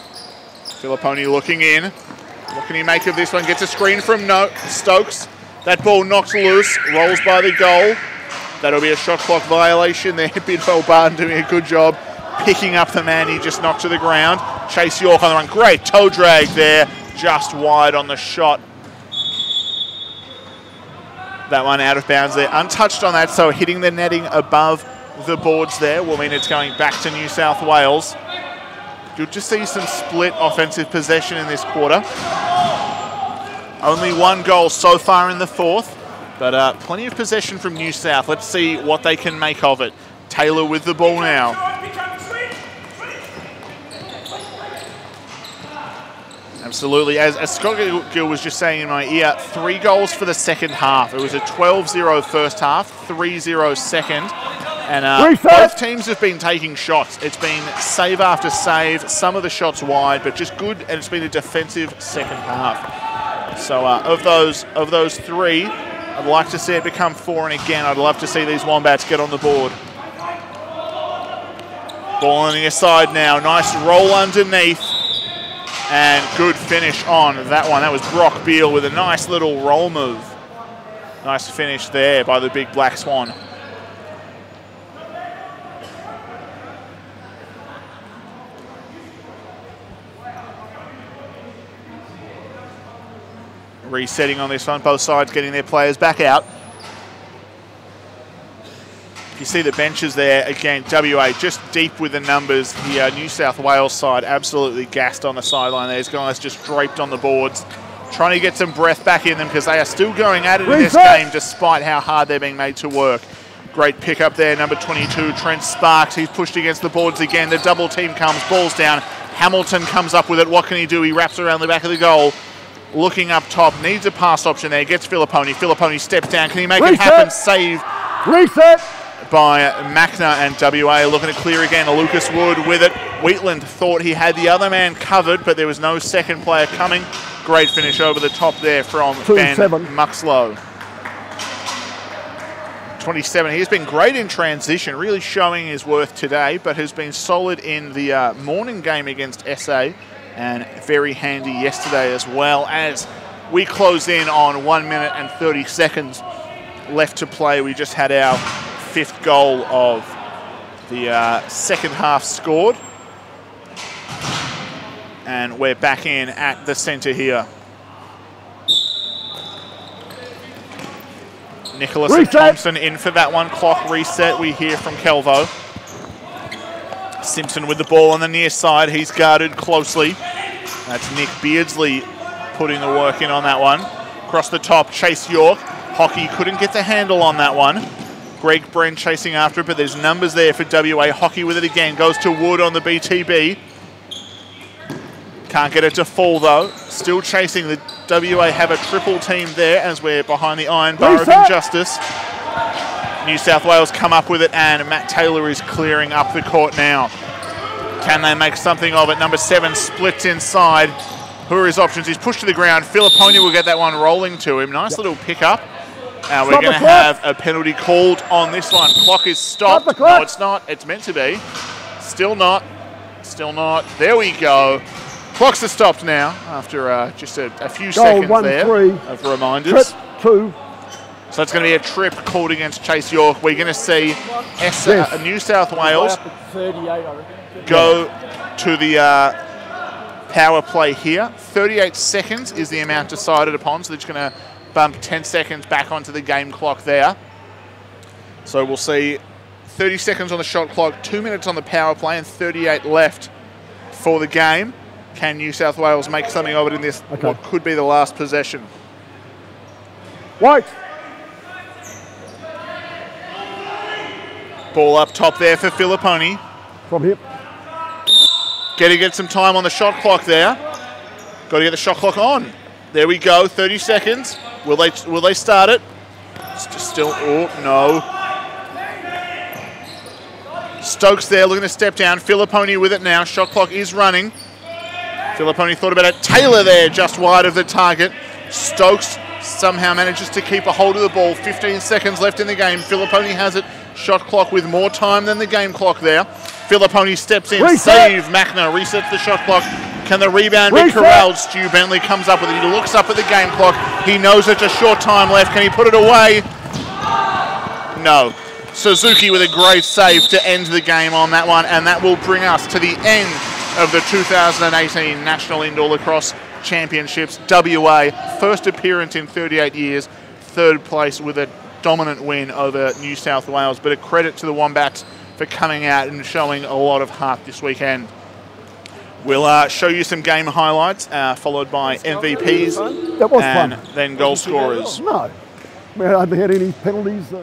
Filipponi looking in. What can he make of this one? Gets a screen from Stokes. That ball knocks loose. Rolls by the goal. That'll be a shot clock violation there. Bidwell Barton doing a good job picking up the man he just knocked to the ground. Chase York on the run. Great toe drag there. Just wide on the shot. That one out of bounds there. Untouched on that, so hitting the netting above the boards there will mean it's going back to New South Wales. Good to see some split offensive possession in this quarter. Only one goal so far in the fourth, but plenty of possession from New South. Let's see what they can make of it. Taylor with the ball now. Absolutely. As Scott Gill was just saying in my ear, 3 goals for the second half. It was a 12-0 first half, 3-0 second. And both teams have been taking shots. It's been save after save, some of the shots wide, but just good, and it's been a defensive second half. So of those 3, I'd like to see it become 4, and again, I'd love to see these Wombats get on the board. Ball on the aside now. Nice roll underneath. And good finish on that one. That was Brock Beale with a nice little roll move. Nice finish there by the big Black Swan. Resetting on this one, both sides getting their players back out. You see the benches there, again, WA just deep with the numbers. The New South Wales side absolutely gassed on the sideline. There's guys just draped on the boards, trying to get some breath back in them because they are still going at it in this game despite how hard they're being made to work. Great pick up there, number 22, Trent Sparks. He's pushed against the boards again. The double team comes, ball's down. Hamilton comes up with it. What can he do? He wraps around the back of the goal. Looking up top, needs a pass option there. Gets Filipponi. Filipponi steps down. Can he make it happen? Save. Reset. By Macna, and WA looking to clear again. Lucas Wood with it. Wheatland thought he had the other man covered, but there was no second player coming. Great finish over the top there from Ben Muxlow. 27. He's been great in transition, really showing his worth today, but has been solid in the morning game against SA and very handy yesterday as well. As we close in on 1 minute and 30 seconds left to play, we just had our 5th goal of the second half scored. And we're back in at the centre here. Nicholas and Thompson in for that one. Clock reset, we hear from Kelvo. Simpson with the ball on the near side. He's guarded closely. That's Nick Beardsley putting the work in on that one. Across the top, Chase York. Hockey couldn't get the handle on that one. Greg Bren chasing after it, but there's numbers there for WA. Hockey with it again. Goes to Wood on the BTB. Can't get it to fall, though. Still chasing. The WA have a triple team there as we're behind the iron bar of injustice. New South Wales come up with it, and Matt Taylor is clearing up the court now. Can they make something of it? Number 7 splits inside. Who are his options? He's pushed to the ground. Filipponi will get that one rolling to him. Nice little pickup. We're going to have a penalty called on this one. Clock is stopped. No, it's not. It's meant to be. Still not. Still not. There we go. Clocks are stopped now after just a few seconds there of reminders. Trip 2. So it's going to be a trip called against Chase York. We're going to see New South Wales go to the power play here. 38 seconds is the amount decided upon, so they're just going to bump 10 seconds back onto the game clock there. So we'll see 30 seconds on the shot clock, 2 minutes on the power play, and 38 left for the game. Can New South Wales make something of it in this, what could be the last possession? White. Ball up top there for Filipponi. From here. Got to get some time on the shot clock there. Got to get the shot clock on. There we go, 30 seconds. Will they start it? Still, oh, no. Stokes there looking to step down. Filipponi with it now. Shot clock is running. Filipponi thought about it. Taylor there just wide of the target. Stokes somehow manages to keep a hold of the ball. 15 seconds left in the game. Filipponi has it. Shot clock with more time than the game clock there. Filipponi steps in. Save. Macna resets the shot clock. Can the rebound be corralled? Stu Bentley comes up with it. He looks up at the game clock. He knows it's a short time left. Can he put it away? No. Suzuki with a great save to end the game on that one, and that will bring us to the end of the 2018 National Indoor Lacrosse Championships. WA, first appearance in 38 years, 3rd place with a dominant win over New South Wales, but a credit to the Wombats for coming out and showing a lot of heart this weekend. We'll show you some game highlights, followed by MVPs and then goal scorers. No, we haven't had any penalties.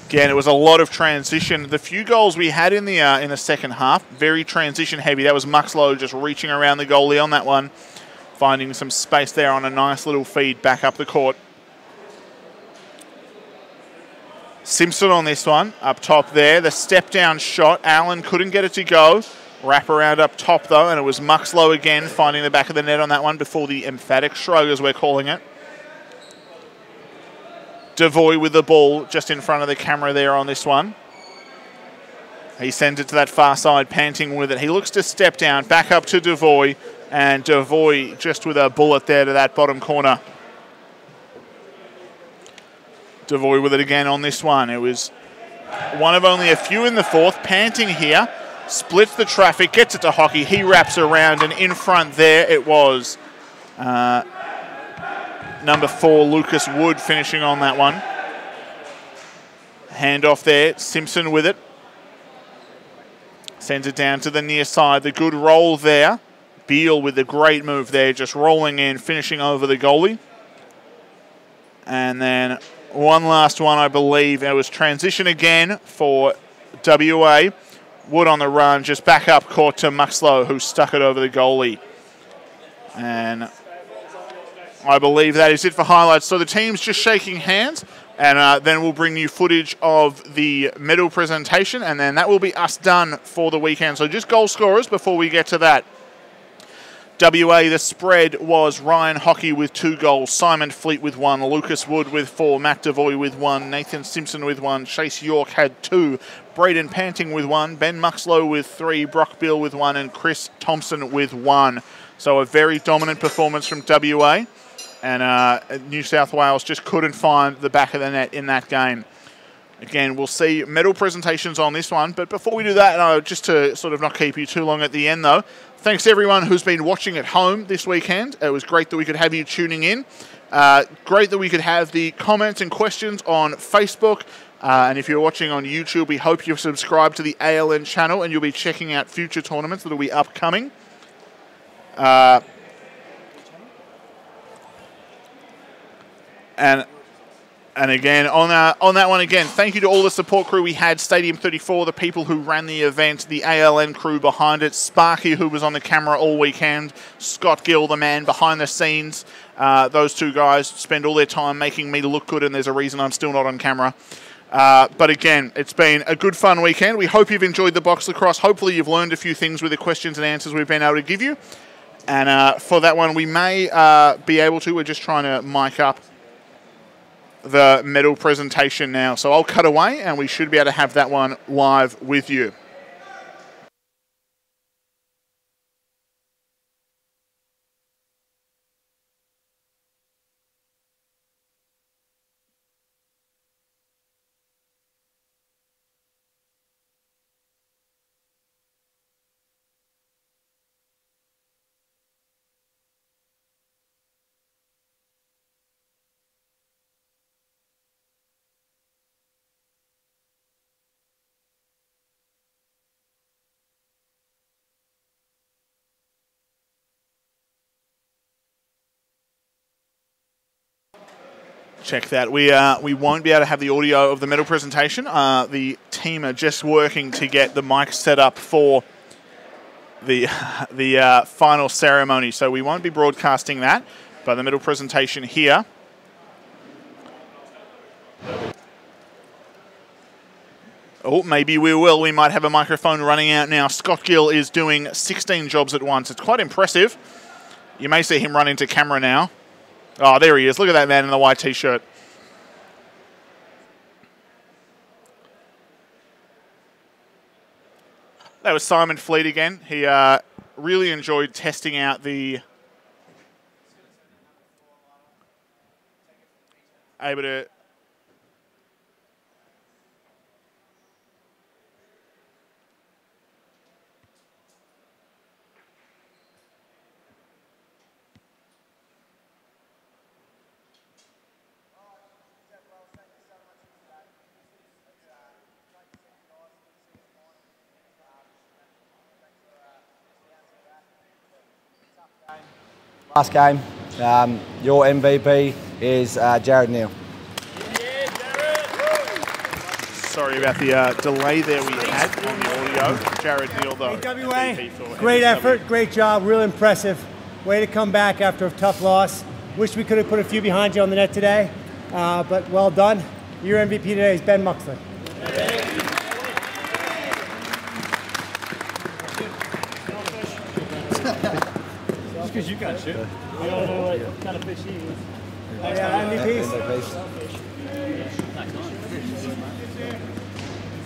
Again, it was a lot of transition. The few goals we had in the second half, very transition heavy. That was Muxlow just reaching around the goalie on that one, finding some space there on a nice little feed back up the court. Simpson on this one, up top there. The step down shot, Allen couldn't get it to go. Wrap around up top though, and it was Muxlow again finding the back of the net on that one before the emphatic shrug, as we're calling it. Devoy with the ball just in front of the camera there on this one. He sends it to that far side, panting with it. He looks to step down, back up to Devoy, and Devoy just with a bullet there to that bottom corner. Devoy with it again on this one. It was one of only a few in the fourth, panting here. Splits the traffic, gets it to Hockey. He wraps around, and in front there it was number 4, Lucas Wood, finishing on that one. Hand off there, Simpson with it. Sends it down to the near side. The good roll there. Beal with the great move there, just rolling in, finishing over the goalie. And then one last one, I believe. It was transition again for WA. Wood on the run, just back up court to Muxlow, who stuck it over the goalie. And I believe that is it for highlights. So the team's just shaking hands, and then we'll bring you footage of the medal presentation, and then that will be us done for the weekend. So just goal scorers before we get to that. WA, the spread was Ryan Hockey with 2 goals, Simon Fleet with 1, Lucas Wood with 4, Matt Devoy with 1, Nathan Simpson with 1, Chase York had 2, Braden Panting with 1, Ben Muxlow with 3, Brock Bill with 1, and Chris Thompson with 1. So a very dominant performance from WA, and New South Wales just couldn't find the back of the net in that game. Again, we'll see medal presentations on this one, but before we do that, just to sort of not keep you too long at the end though, thanks to everyone who's been watching at home this weekend. It was great that we could have you tuning in. Great that we could have the comments and questions on Facebook. And if you're watching on YouTube, we hope you've subscribed to the ALN channel and you'll be checking out future tournaments that will be upcoming. And again, on that one again, thank you to all the support crew we had, Stadium 34, the people who ran the event, the ALN crew behind it, Sparky, who was on the camera all weekend, Scott Gill, the man behind the scenes. Those 2 guys spend all their time making me look good, and there's a reason I'm still not on camera. But again, it's been a good, fun weekend. We hope you've enjoyed the box lacrosse. Hopefully you've learned a few things with the questions and answers we've been able to give you. And for that one, we may be able to. We're just trying to mic up the medal presentation now. So I'll cut away and we should be able to have that one live with you. Check that. We won't be able to have the audio of the medal presentation. The team are just working to get the mic set up for the final ceremony, so we won't be broadcasting that. But the medal presentation here. Oh, maybe we will. We might have a microphone running out now. Scott Gill is doing 16 jobs at once. It's quite impressive. You may see him run into camera now. Oh, there he is. Look at that man in the white T-shirt. That was Simon Fleet again. He really enjoyed testing out the... able to... Last game, your MVP is Jared Neal. Sorry about the delay there we had on the audio. Jared Neal, though. WA, great effort, great job, real impressive. Way to come back after a tough loss. Wish we could have put a few behind you on the net today, but well done. Your MVP today is Ben Muxlow. Because you can't shoot. We all know what kind of fish he is. Oh, yeah, MVPs.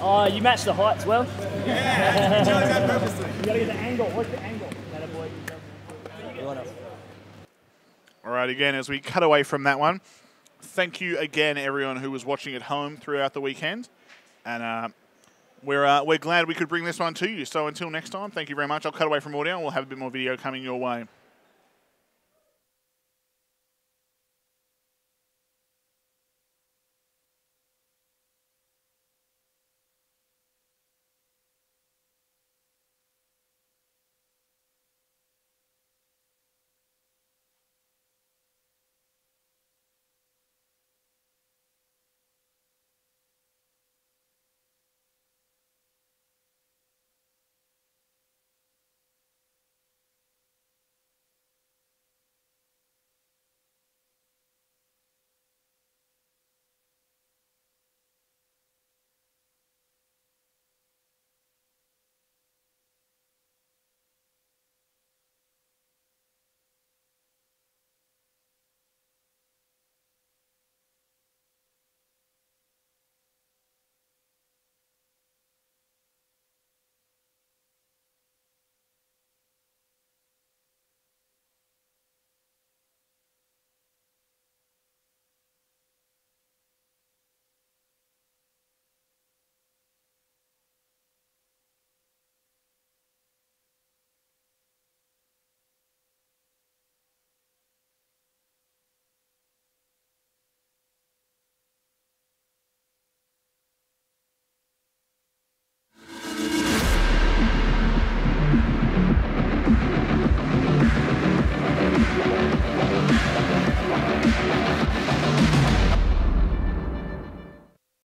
Oh, you matched the height as well? Yeah, you chose that purposely. You gotta get the angle. What's the angle? All right, again, as we cut away from that one, thank you again, everyone who was watching at home throughout the weekend. And we're glad we could bring this one to you. So until next time, thank you very much. I'll cut away from audio and we'll have a bit more video coming your way.